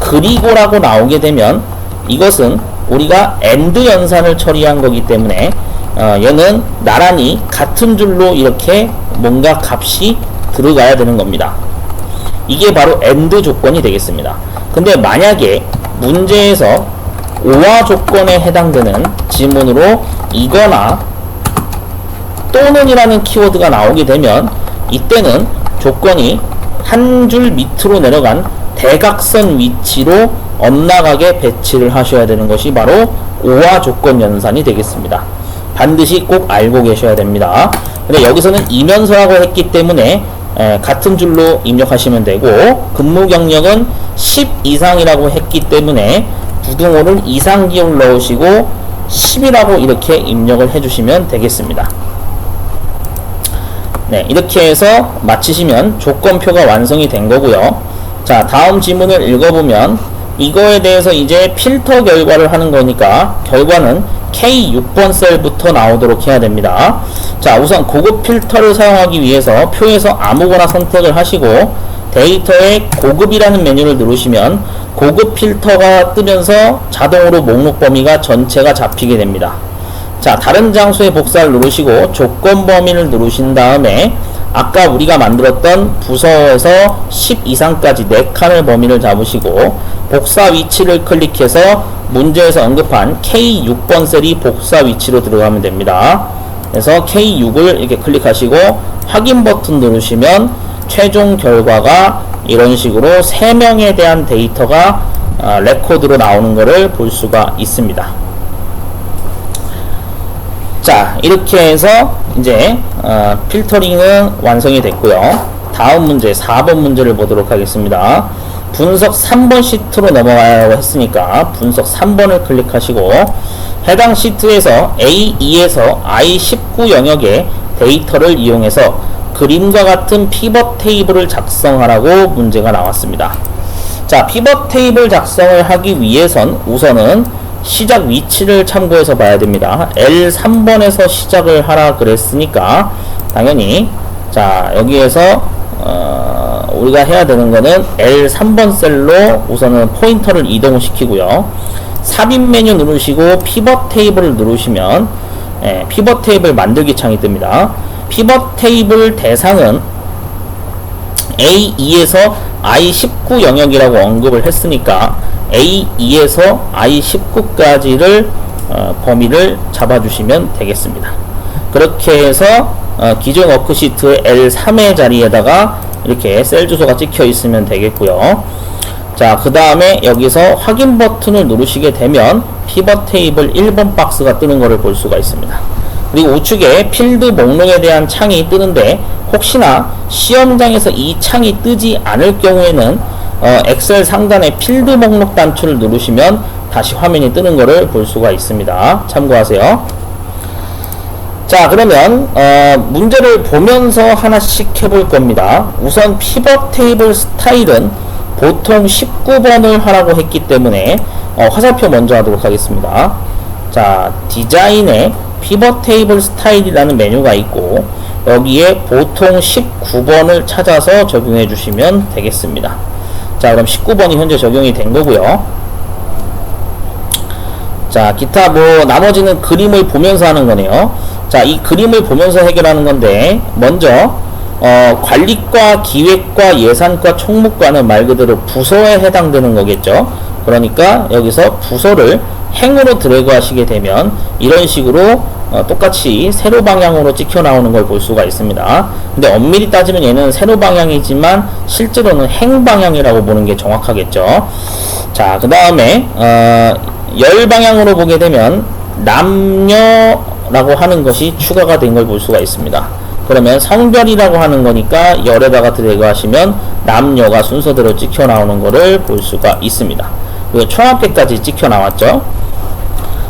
그리고라고 나오게 되면 이것은 우리가 AND 연산을 처리한 거기 때문에 얘는 나란히 같은 줄로 이렇게 뭔가 값이 들어가야 되는 겁니다. 이게 바로 AND 조건이 되겠습니다. 근데 만약에 문제에서 OR 조건에 해당되는 지문으로 이거나 또는 이라는 키워드가 나오게 되면 이때는 조건이 한 줄 밑으로 내려간 대각선 위치로 엇나가게 배치를 하셔야 되는 것이 바로 OR 조건 연산이 되겠습니다. 반드시 꼭 알고 계셔야 됩니다. 근데 여기서는 이면서라고 했기 때문에 같은 줄로 입력하시면 되고, 근무 경력은 10 이상이라고 했기 때문에 부등호를 이상 기호를 넣으시고 10이라고 이렇게 입력을 해주시면 되겠습니다. 네, 이렇게 해서 마치시면 조건표가 완성이 된 거고요. 자, 다음 지문을 읽어보면 이거에 대해서 이제 필터 결과를 하는 거니까 결과는 K6번 셀부터 나오도록 해야 됩니다. 자, 우선 고급 필터를 사용하기 위해서 표에서 아무거나 선택을 하시고 데이터에 고급이라는 메뉴를 누르시면 고급 필터가 뜨면서 자동으로 목록 범위가 전체가 잡히게 됩니다. 자, 다른 장소에 복사를 누르시고 조건 범위를 누르신 다음에 아까 우리가 만들었던 부서에서 10 이상까지 4칸의 범위를 잡으시고 복사 위치를 클릭해서 문제에서 언급한 K6번 셀이 복사 위치로 들어가면 됩니다. 그래서 K6을 이렇게 클릭하시고 확인 버튼 누르시면 최종 결과가 이런 식으로 3명에 대한 데이터가 레코드로 나오는 것을 볼 수가 있습니다. 자, 이렇게 해서 이제 필터링은 완성이 됐고요. 다음 문제 4번 문제를 보도록 하겠습니다. 분석 3번 시트로 넘어가라고 했으니까 분석 3번을 클릭하시고 해당 시트에서 A2에서 I19 영역의 데이터를 이용해서 그림과 같은 피벗 테이블을 작성하라고 문제가 나왔습니다. 자, 피벗 테이블 작성을 하기 위해선 우선은 시작 위치를 참고해서 봐야 됩니다. L3번에서 시작을 하라 그랬으니까 당연히 자, 여기에서 우리가 해야 되는 거는 L3번 셀로 우선은 포인터를 이동시키고요. 삽입 메뉴 누르시고 피벗 테이블을 누르시면 피벗 테이블 만들기 창이 뜹니다. 피벗 테이블 대상은 A2에서 I19 영역이라고 언급을 했으니까 A2에서 I19까지를 범위를 잡아주시면 되겠습니다. 그렇게 해서 기존 워크시트의 L3의 자리에다가 이렇게 셀 주소가 찍혀 있으면 되겠고요. 자, 그 다음에 여기서 확인 버튼을 누르시게 되면 피벗 테이블 1번 박스가 뜨는 것을 볼 수가 있습니다. 그리고 우측에 필드 목록에 대한 창이 뜨는데 혹시나 시험장에서 이 창이 뜨지 않을 경우에는 엑셀 상단에 필드 목록 단추를 누르시면 다시 화면이 뜨는 것을 볼 수가 있습니다. 참고하세요. 자, 그러면 문제를 보면서 하나씩 해볼 겁니다. 우선 피벗 테이블 스타일은 보통 19번을 하라고 했기 때문에 화살표 먼저 하도록 하겠습니다. 자, 디자인에 피벗 테이블 스타일이라는 메뉴가 있고 여기에 보통 19번을 찾아서 적용해 주시면 되겠습니다. 자, 그럼 19번이 현재 적용이 된 거고요. 자, 기타 뭐 나머지는 그림을 보면서 하는 거네요. 자, 이 그림을 보면서 해결하는 건데 먼저 관리과, 기획과, 예산과, 총무과는 말 그대로 부서에 해당되는 거겠죠. 그러니까 여기서 부서를 행으로 드래그 하시게 되면 이런 식으로 똑같이 세로 방향으로 찍혀 나오는 걸 볼 수가 있습니다. 근데 엄밀히 따지면 얘는 세로 방향이지만 실제로는 행 방향이라고 보는 게 정확하겠죠. 자, 그 다음에 열 방향으로 보게 되면 남녀라고 하는 것이 추가가 된 걸 볼 수가 있습니다. 그러면 성별이라고 하는 거니까 열에다가 드래그 하시면 남녀가 순서대로 찍혀 나오는 것을 볼 수가 있습니다. 그리고 총합계까지 찍혀 나왔죠.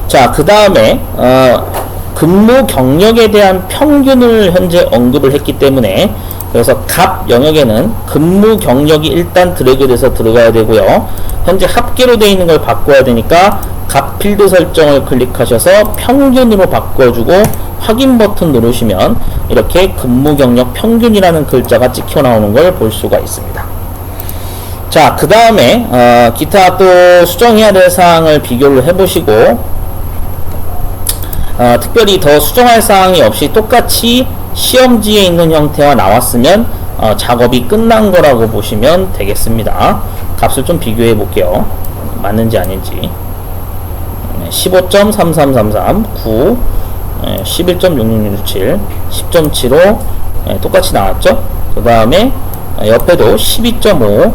자, 그 다음에 근무 경력에 대한 평균을 현재 언급을 했기 때문에, 그래서 값 영역에는 근무 경력이 일단 드래그돼서 들어가야 되고요. 현재 합계로 되어 있는 걸 바꿔야 되니까 값 필드 설정을 클릭하셔서 평균으로 바꿔주고 확인 버튼 누르시면 이렇게 근무 경력 평균이라는 글자가 찍혀 나오는 걸 볼 수가 있습니다. 자, 그 다음에 기타 또 수정해야 될 사항을 비교를 해보시고, 특별히 더 수정할 사항이 없이 똑같이 시험지에 있는 형태와 나왔으면 작업이 끝난 거라고 보시면 되겠습니다. 값을 좀 비교해 볼게요. 맞는지 아닌지. 15.3333, 9, 11.6667, 10.75 똑같이 나왔죠? 그 다음에 옆에도 12.5,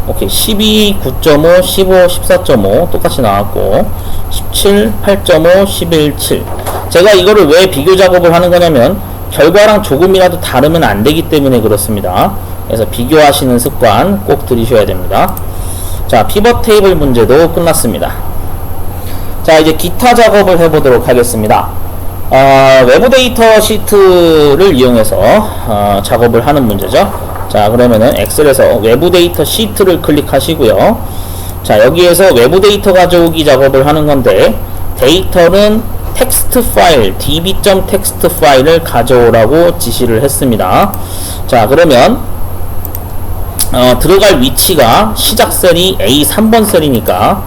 오케이, 12, 9.5, 15, 14.5 똑같이 나왔고, 17, 8.5, 11, 7. 제가 이거를 왜 비교 작업을 하는 거냐면 결과랑 조금이라도 다르면 안 되기 때문에 그렇습니다. 그래서 비교하시는 습관 꼭 들이셔야 됩니다. 자, 피벗 테이블 문제도 끝났습니다. 자, 이제 기타 작업을 해보도록 하겠습니다. 외부 데이터 시트를 이용해서 작업을 하는 문제죠. 자, 그러면은 엑셀에서 외부 데이터 시트를 클릭하시고요. 자, 여기에서 외부 데이터 가져오기 작업을 하는 건데, 데이터는 텍스트 파일, db.text 파일을 가져오라고 지시를 했습니다. 자, 그러면 들어갈 위치가 시작 셀이 A3번 셀이니까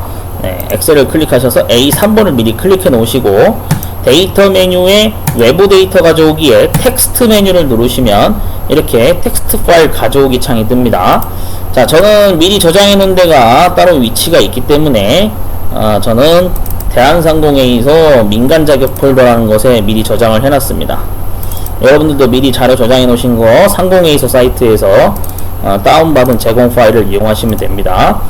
엑셀을 클릭하셔서 A3번을 미리 클릭해 놓으시고, 데이터 메뉴에 외부 데이터 가져오기에 텍스트 메뉴를 누르시면 이렇게 텍스트 파일 가져오기 창이 뜹니다. 자, 저는 미리 저장해 놓은 데가 따로 위치가 있기 때문에 저는 대한상공회의소 민간자격 폴더라는 것에 미리 저장을 해놨습니다. 여러분들도 미리 자료 저장해 놓으신 거 상공회의소 사이트에서 다운받은 제공 파일을 이용하시면 됩니다.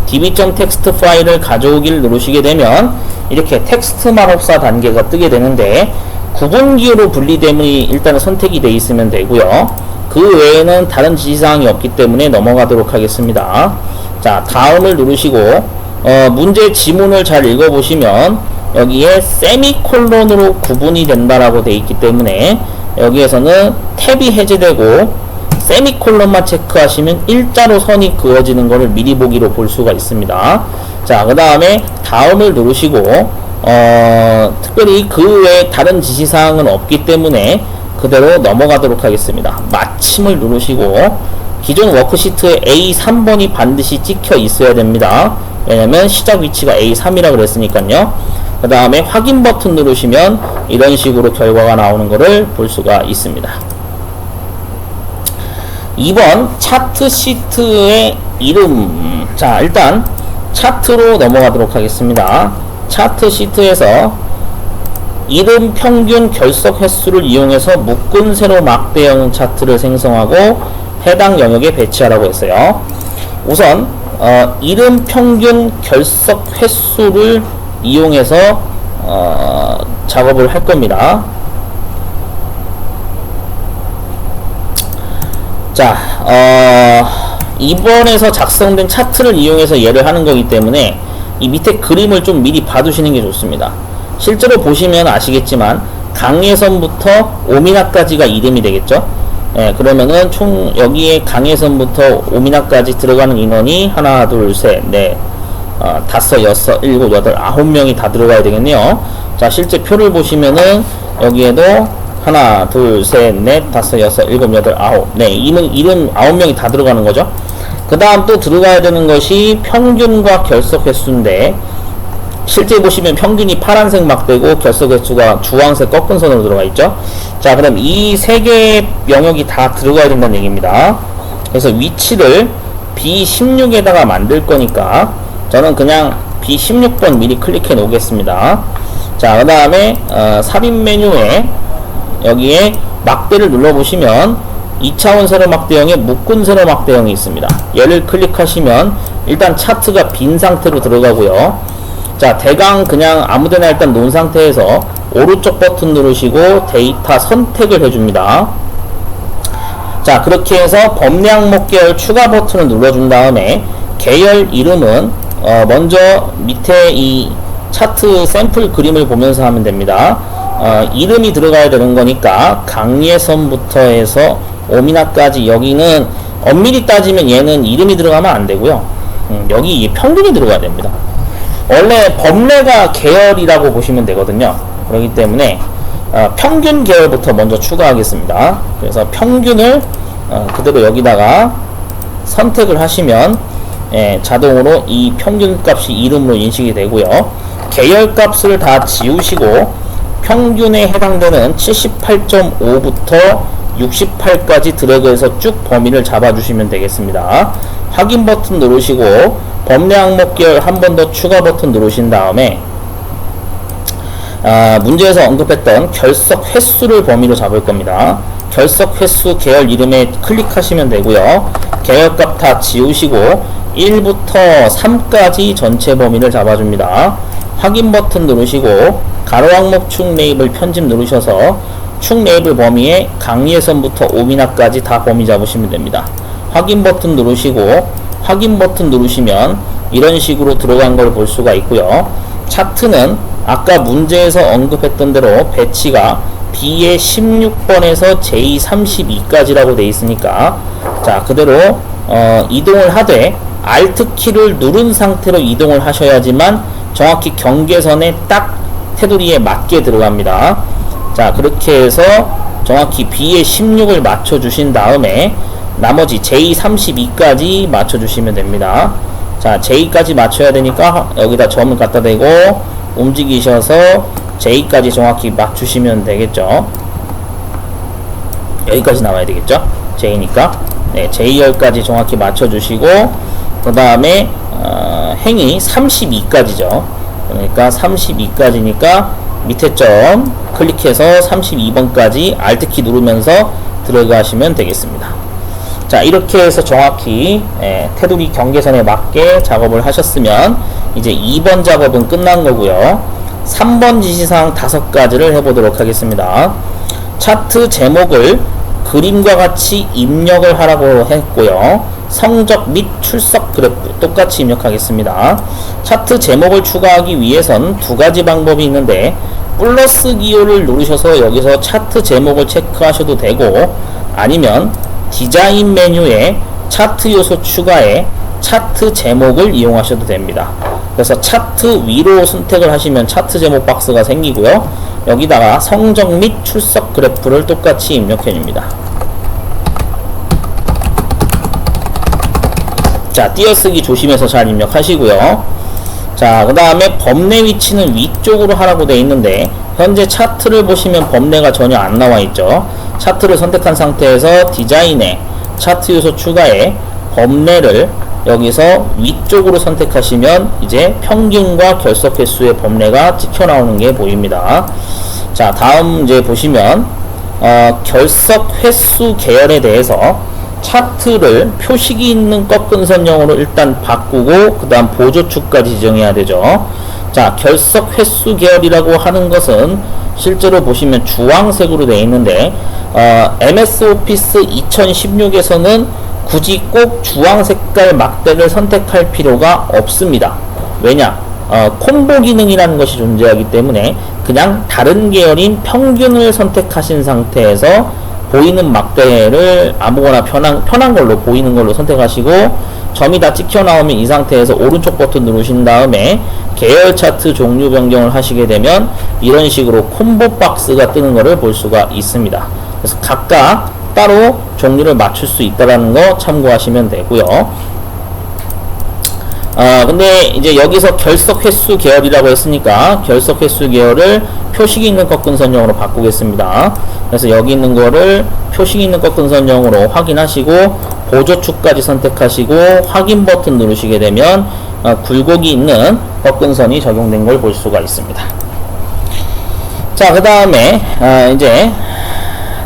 db.text 파일을 가져오기를 누르시게 되면 이렇게 텍스트 마법사 단계가 뜨게 되는데, 구분기호로 분리됨이 일단은 선택이 되어 있으면 되고요. 그 외에는 다른 지시사항이 없기 때문에 넘어가도록 하겠습니다. 자, 다음을 누르시고 문제 지문을 잘 읽어보시면 여기에 세미콜론으로 구분이 된다라고 되어 있기 때문에 여기에서는 탭이 해제되고 세미콜론만 체크하시면 일자로 선이 그어지는 것을 미리 보기로 볼 수가 있습니다. 자, 그 다음에 다음을 누르시고 특별히 그 외에 다른 지시사항은 없기 때문에 그대로 넘어가도록 하겠습니다. 마침을 누르시고 기존 워크시트에 A3번이 반드시 찍혀 있어야 됩니다. 왜냐면 시작 위치가 A3이라 그랬으니까요. 그 다음에 확인 버튼 누르시면 이런 식으로 결과가 나오는 것을 볼 수가 있습니다. 2번 차트 시트의 이름. 자, 일단 차트로 넘어가도록 하겠습니다. 차트 시트에서 이름 평균 결석 횟수를 이용해서 묶은 세로 막대형 차트를 생성하고 해당 영역에 배치하라고 했어요. 우선 이름 평균 결석 횟수를 이용해서 작업을 할 겁니다. 자, 이번에서 작성된 차트를 이용해서 얘를 하는 거기 때문에 이 밑에 그림을 좀 미리 봐두시는 게 좋습니다. 실제로 보시면 아시겠지만 강예선부터 오미나까지가 이름이 되겠죠. 그러면은 총 여기에 강예선부터 오미나까지 들어가는 인원이 하나, 둘, 셋, 넷, 다섯, 여섯, 일곱, 여덟, 9명이 다 들어가야 되겠네요. 자, 실제 표를 보시면은 여기에도 하나, 둘, 셋, 넷, 다섯, 여섯, 일곱, 여덟, 아홉. 네, 이름 9명이 다 들어가는 거죠. 그 다음 또 들어가야 되는 것이 평균과 결석 횟수인데, 실제 보시면 평균이 파란색 막대고 결석 횟수가 주황색 꺾은 선으로 들어가 있죠. 자, 그럼 이 세 개의 영역이 다 들어가야 된다는 얘기입니다. 그래서 위치를 B16에다가 만들 거니까 저는 그냥 B16번 미리 클릭해 놓겠습니다. 자, 그 다음에 삽입 메뉴에 여기에 막대를 눌러보시면 2차원 세로 막대형에 묶은 세로 막대형이 있습니다. 얘를 클릭하시면 일단 차트가 빈 상태로 들어가고요. 자, 대강 그냥 아무데나 일단 놓은 상태에서 오른쪽 버튼 누르시고 데이터 선택을 해줍니다. 자, 그렇게 해서 범례항목 계열 추가 버튼을 눌러준 다음에 계열 이름은 먼저 밑에 이 차트 샘플 그림을 보면서 하면 됩니다. 이름이 들어가야 되는 거니까 강예선부터 해서 오미나까지 여기는 엄밀히 따지면 얘는 이름이 들어가면 안 되고요. 여기 평균이 들어가야 됩니다. 원래 범례가 계열이라고 보시면 되거든요. 그렇기 때문에 평균 계열부터 먼저 추가하겠습니다. 그래서 평균을 그대로 여기다가 선택을 하시면 자동으로 이 평균 값이 이름으로 인식이 되고요. 계열 값을 다 지우시고 평균에 해당되는 78.5부터 68까지 드래그해서 쭉 범위를 잡아주시면 되겠습니다. 확인 버튼 누르시고 범례 항목 계열 한 번 더 추가 버튼 누르신 다음에 문제에서 언급했던 결석 횟수를 범위로 잡을 겁니다. 결석 횟수 계열 이름에 클릭하시면 되고요. 계열값 다 지우시고 1부터 3까지 전체 범위를 잡아줍니다. 확인 버튼 누르시고 가로 항목 축 레이블 편집 누르셔서 축 레이블 범위에 강예선부터 오미나까지 다 범위 잡으시면 됩니다. 확인 버튼 누르시고 확인 버튼 누르시면 이런 식으로 들어간 걸 볼 수가 있고요. 차트는 아까 문제에서 언급했던 대로 배치가 B의 16번에서 J32까지라고 되어 있으니까 자 그대로 이동을 하되 Alt 키를 누른 상태로 이동을 하셔야지만 정확히 경계선에 딱 테두리에 맞게 들어갑니다. 자 그렇게 해서 정확히 B의 16을 맞춰 주신 다음에 나머지 J32까지 맞춰 주시면 됩니다. 자 J까지 맞춰야 되니까 여기다 점을 갖다 대고 움직이셔서 J까지 정확히 맞추시면 되겠죠. 여기까지 나와야 되겠죠. J니까 네, J열까지 정확히 맞춰주시고 그 다음에 행이 32까지죠. 그러니까 32까지니까 밑에 점 클릭해서 32번까지 Alt키 누르면서 드래그 하시면 되겠습니다. 자 이렇게 해서 정확히 테두리 경계선에 맞게 작업을 하셨으면 이제 2번 작업은 끝난 거고요. 3번 지시사항 5가지를 해보도록 하겠습니다. 차트 제목을 그림과 같이 입력을 하라고 했고요. 성적 및 출석 그래프 똑같이 입력하겠습니다. 차트 제목을 추가하기 위해선 2가지 방법이 있는데 플러스 기호를 누르셔서 여기서 차트 제목을 체크하셔도 되고 아니면 디자인 메뉴에 차트 요소 추가에 차트 제목을 이용하셔도 됩니다. 그래서 차트 위로 선택을 하시면 차트 제목 박스가 생기고요. 여기다가 성적 및 출석 그래프를 똑같이 입력해 줍니다. 자, 띄어쓰기 조심해서 잘 입력하시고요. 자, 그 다음에 범례 위치는 위쪽으로 하라고 되어 있는데 현재 차트를 보시면 범례가 전혀 안 나와 있죠. 차트를 선택한 상태에서 디자인에 차트 요소 추가에 범례를 여기서 위쪽으로 선택하시면 이제 평균과 결석 횟수의 범례가 찍혀 나오는 게 보입니다. 자, 다음 문제 보시면 결석 횟수 계열에 대해서 차트를 표식이 있는 꺾은 선형으로 일단 바꾸고 그 다음 보조축까지 지정해야 되죠. 자, 결석 횟수 계열이라고 하는 것은 실제로 보시면 주황색으로 되어 있는데 MS 오피스 2016에서는 굳이 꼭 주황 색깔 막대를 선택할 필요가 없습니다. 왜냐? 콤보 기능이라는 것이 존재하기 때문에 그냥 다른 계열인 평균을 선택하신 상태에서 보이는 막대를 아무거나 편한 걸로 보이는 걸로 선택하시고 점이 다 찍혀 나오면 이 상태에서 오른쪽 버튼 누르신 다음에 계열 차트 종류 변경을 하시게 되면 이런 식으로 콤보 박스가 뜨는 것을 볼 수가 있습니다. 그래서 각각 따로 종류를 맞출 수 있다는 거 참고하시면 되고요. 근데 이제 여기서 결석 횟수 계열이라고 했으니까 결석 횟수 계열을 표식이 있는 꺾은 선형으로 바꾸겠습니다. 그래서 여기 있는 거를 표식이 있는 꺾은 선형으로 확인하시고 보조축까지 선택하시고 확인 버튼 누르시게 되면 굴곡이 있는 꺾은 선이 적용된 걸 볼 수가 있습니다. 자, 그 다음에 이제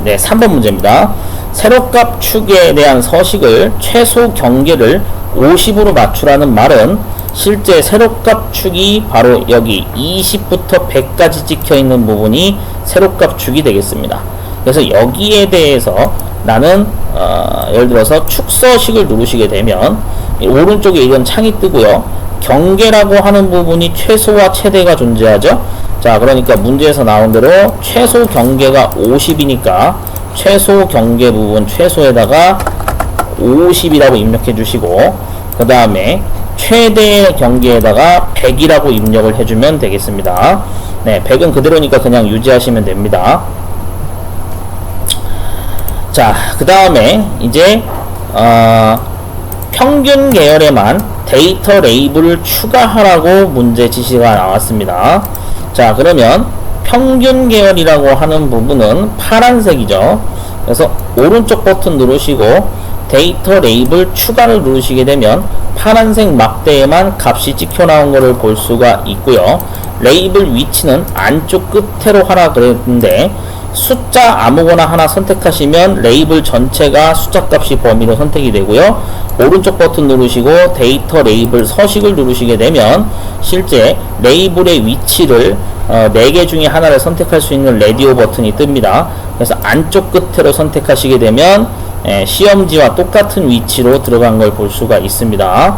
3번 문제입니다. 세로값 축에 대한 서식을 최소 경계를 50으로 맞추라는 말은 실제 세로값 축이 바로 여기 20부터 100까지 찍혀 있는 부분이 세로값 축이 되겠습니다. 그래서 여기에 대해서 나는 예를 들어서 축서식을 누르시게 되면 오른쪽에 이런 창이 뜨고요. 경계라고 하는 부분이 최소와 최대가 존재하죠. 자, 그러니까 문제에서 나온 대로 최소 경계가 50이니까 최소 경계 부분 최소에다가 50이라고 입력해 주시고, 그 다음에 최대 경계에다가 100이라고 입력을 해주면 되겠습니다. 네, 100은 그대로니까 그냥 유지하시면 됩니다. 자, 그 다음에 이제 평균 계열에만 데이터 레이블을 추가하라고 문제 지시가 나왔습니다. 자, 그러면 평균 계열이라고 하는 부분은 파란색이죠. 그래서 오른쪽 버튼 누르시고 데이터 레이블 추가를 누르시게 되면 파란색 막대에만 값이 찍혀 나온 것을 볼 수가 있고요. 레이블 위치는 안쪽 끝으로 하라 그랬는데 숫자 아무거나 하나 선택하시면 레이블 전체가 숫자 값이 범위로 선택이 되고요. 오른쪽 버튼 누르시고 데이터 레이블 서식을 누르시게 되면 실제 레이블의 위치를 4개 중에 하나를 선택할 수 있는 레디오 버튼이 뜹니다. 그래서 안쪽 끝으로 선택하시게 되면 시험지와 똑같은 위치로 들어간 걸 볼 수가 있습니다.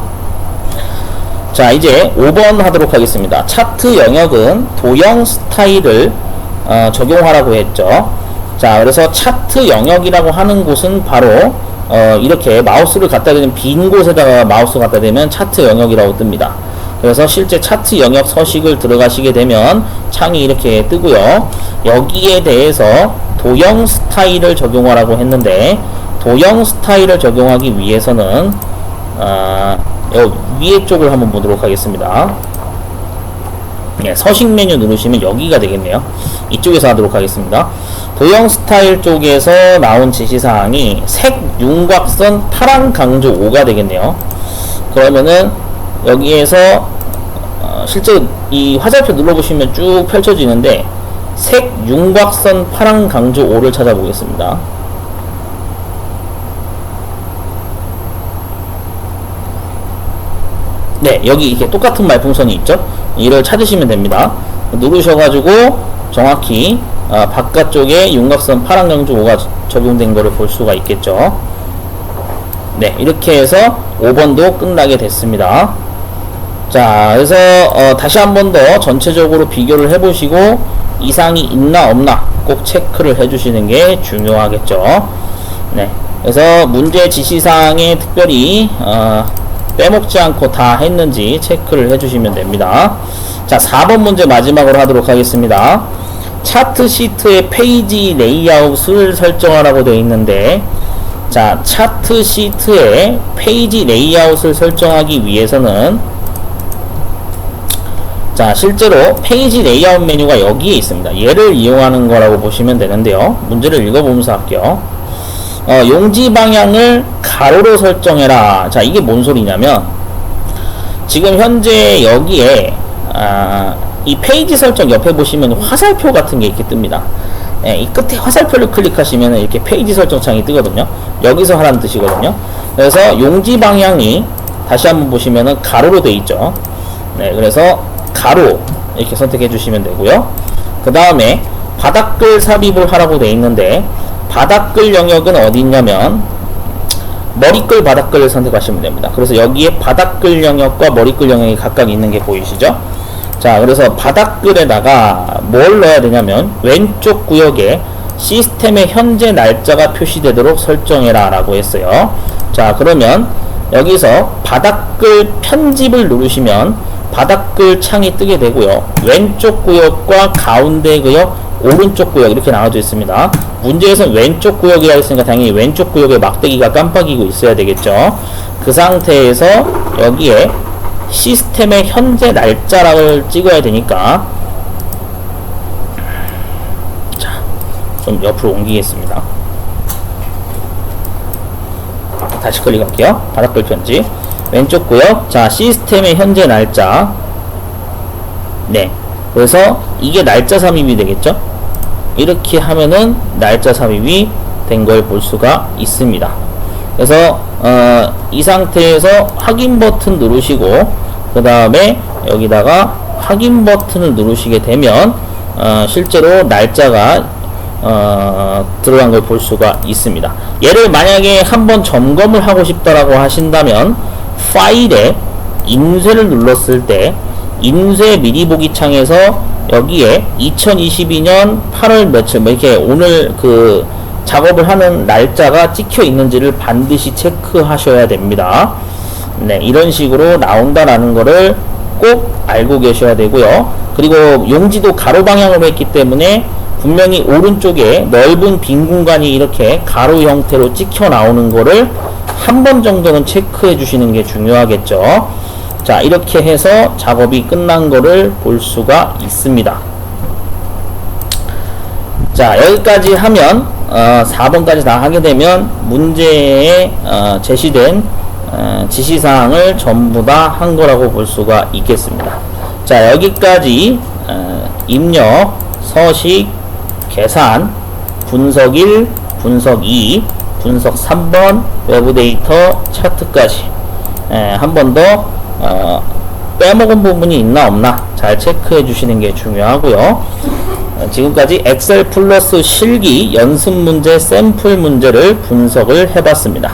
자, 이제 5번 하도록 하겠습니다. 차트 영역은 도형 스타일을 적용하라고 했죠. 자, 그래서 차트 영역이라고 하는 곳은 바로 이렇게 마우스를 갖다 대면 빈 곳에다가 마우스 갖다 대면 차트 영역이라고 뜹니다. 그래서 실제 차트 영역 서식을 들어가시게 되면 창이 이렇게 뜨고요. 여기에 대해서 도형 스타일을 적용하라고 했는데 도형 스타일을 적용하기 위해서는 위에 쪽을 한번 보도록 하겠습니다. 네, 서식 메뉴 누르시면 여기가 되겠네요. 이쪽에서 하도록 하겠습니다. 도형 스타일 쪽에서 나온 지시사항이 색 윤곽선 파란 강조 5가 되겠네요. 그러면은 여기에서 실제 이 화살표 눌러보시면 쭉 펼쳐지는데 색 윤곽선 파란 강조 5를 찾아보겠습니다. 네, 여기 이렇게 똑같은 말풍선이 있죠. 이를 찾으시면 됩니다. 누르셔가지고 정확히 바깥쪽에 윤곽선 파란 강조 5가 적용된 것을 볼 수가 있겠죠. 네, 이렇게 해서 5번도 끝나게 됐습니다. 자, 그래서 다시 한 번 더 전체적으로 비교를 해보시고 이상이 있나 없나 꼭 체크를 해주시는 게 중요하겠죠. 네, 그래서 문제 지시사항에 특별히 빼먹지 않고 다 했는지 체크를 해주시면 됩니다. 자, 4번 문제 마지막으로 하도록 하겠습니다. 차트 시트의 페이지 레이아웃을 설정하라고 되어 있는데, 자, 차트 시트의 페이지 레이아웃을 설정하기 위해서는 자, 실제로 페이지 레이아웃 메뉴가 여기에 있습니다. 얘를 이용하는 거라고 보시면 되는데요. 문제를 읽어보면서 할게요. 용지 방향을 가로로 설정해라. 자, 이게 뭔 소리냐면 지금 현재 여기에 이 페이지 설정 옆에 보시면 화살표 같은 게 이렇게 뜹니다. 이 끝에 화살표를 클릭하시면 이렇게 페이지 설정 창이 뜨거든요. 여기서 하라는 뜻이거든요. 그래서 용지 방향이 다시 한번 보시면은 가로로 돼 있죠. 네, 그래서 가로 이렇게 선택해 주시면 되고요. 그 다음에 바닥글 삽입을 하라고 돼 있는데 바닥글 영역은 어디 있냐면 머리글 바닥글을 선택하시면 됩니다. 그래서 여기에 바닥글 영역과 머리글 영역이 각각 있는 게 보이시죠? 자, 그래서 바닥글에다가 뭘 넣어야 되냐면 왼쪽 구역에 시스템의 현재 날짜가 표시되도록 설정해라 라고 했어요. 자, 그러면 여기서 바닥글 편집을 누르시면 바닥글 창이 뜨게 되고요. 왼쪽 구역과 가운데 구역, 오른쪽 구역 이렇게 나눠져 있습니다. 문제에서는 왼쪽 구역이라고 했으니까 당연히 왼쪽 구역에 막대기가 깜빡이고 있어야 되겠죠. 그 상태에서 여기에 시스템의 현재 날짜를 찍어야 되니까 자, 좀 옆으로 옮기겠습니다. 다시 클릭할게요. 바닥글 편집 왼쪽 구역, 자, 시스템의 현재 날짜. 네, 그래서 이게 날짜 삽입이 되겠죠. 이렇게 하면은 날짜 삽입이 된 걸 볼 수가 있습니다. 그래서 이 상태에서 확인 버튼 누르시고 그 다음에 여기다가 확인 버튼을 누르시게 되면 실제로 날짜가 들어간 걸 볼 수가 있습니다. 얘를 만약에 한번 점검을 하고 싶다라고 하신다면 파일에 인쇄를 눌렀을 때 인쇄 미리 보기 창에서 여기에 2022년 8월 며칠 뭐 이렇게 오늘 그 작업을 하는 날짜가 찍혀 있는지를 반드시 체크하셔야 됩니다. 네, 이런 식으로 나온다라는 거를 꼭 알고 계셔야 되고요. 그리고 용지도 가로 방향으로 했기 때문에 분명히 오른쪽에 넓은 빈 공간이 이렇게 가로 형태로 찍혀 나오는 거를 한 번 정도는 체크해 주시는 게 중요하겠죠. 자, 이렇게 해서 작업이 끝난 거를 볼 수가 있습니다. 자, 여기까지 하면 4번까지 다 하게 되면 문제에 제시된 지시사항을 전부 다 한 거라고 볼 수가 있겠습니다. 자, 여기까지 입력, 서식, 계산, 분석 1, 분석 2, 분석 3번, 외부 데이터, 차트까지 한 번 더 빼먹은 부분이 있나 없나 잘 체크해 주시는 게 중요하고요. 지금까지 엑셀 플러스 실기 연습 문제 샘플 문제를 분석을 해봤습니다.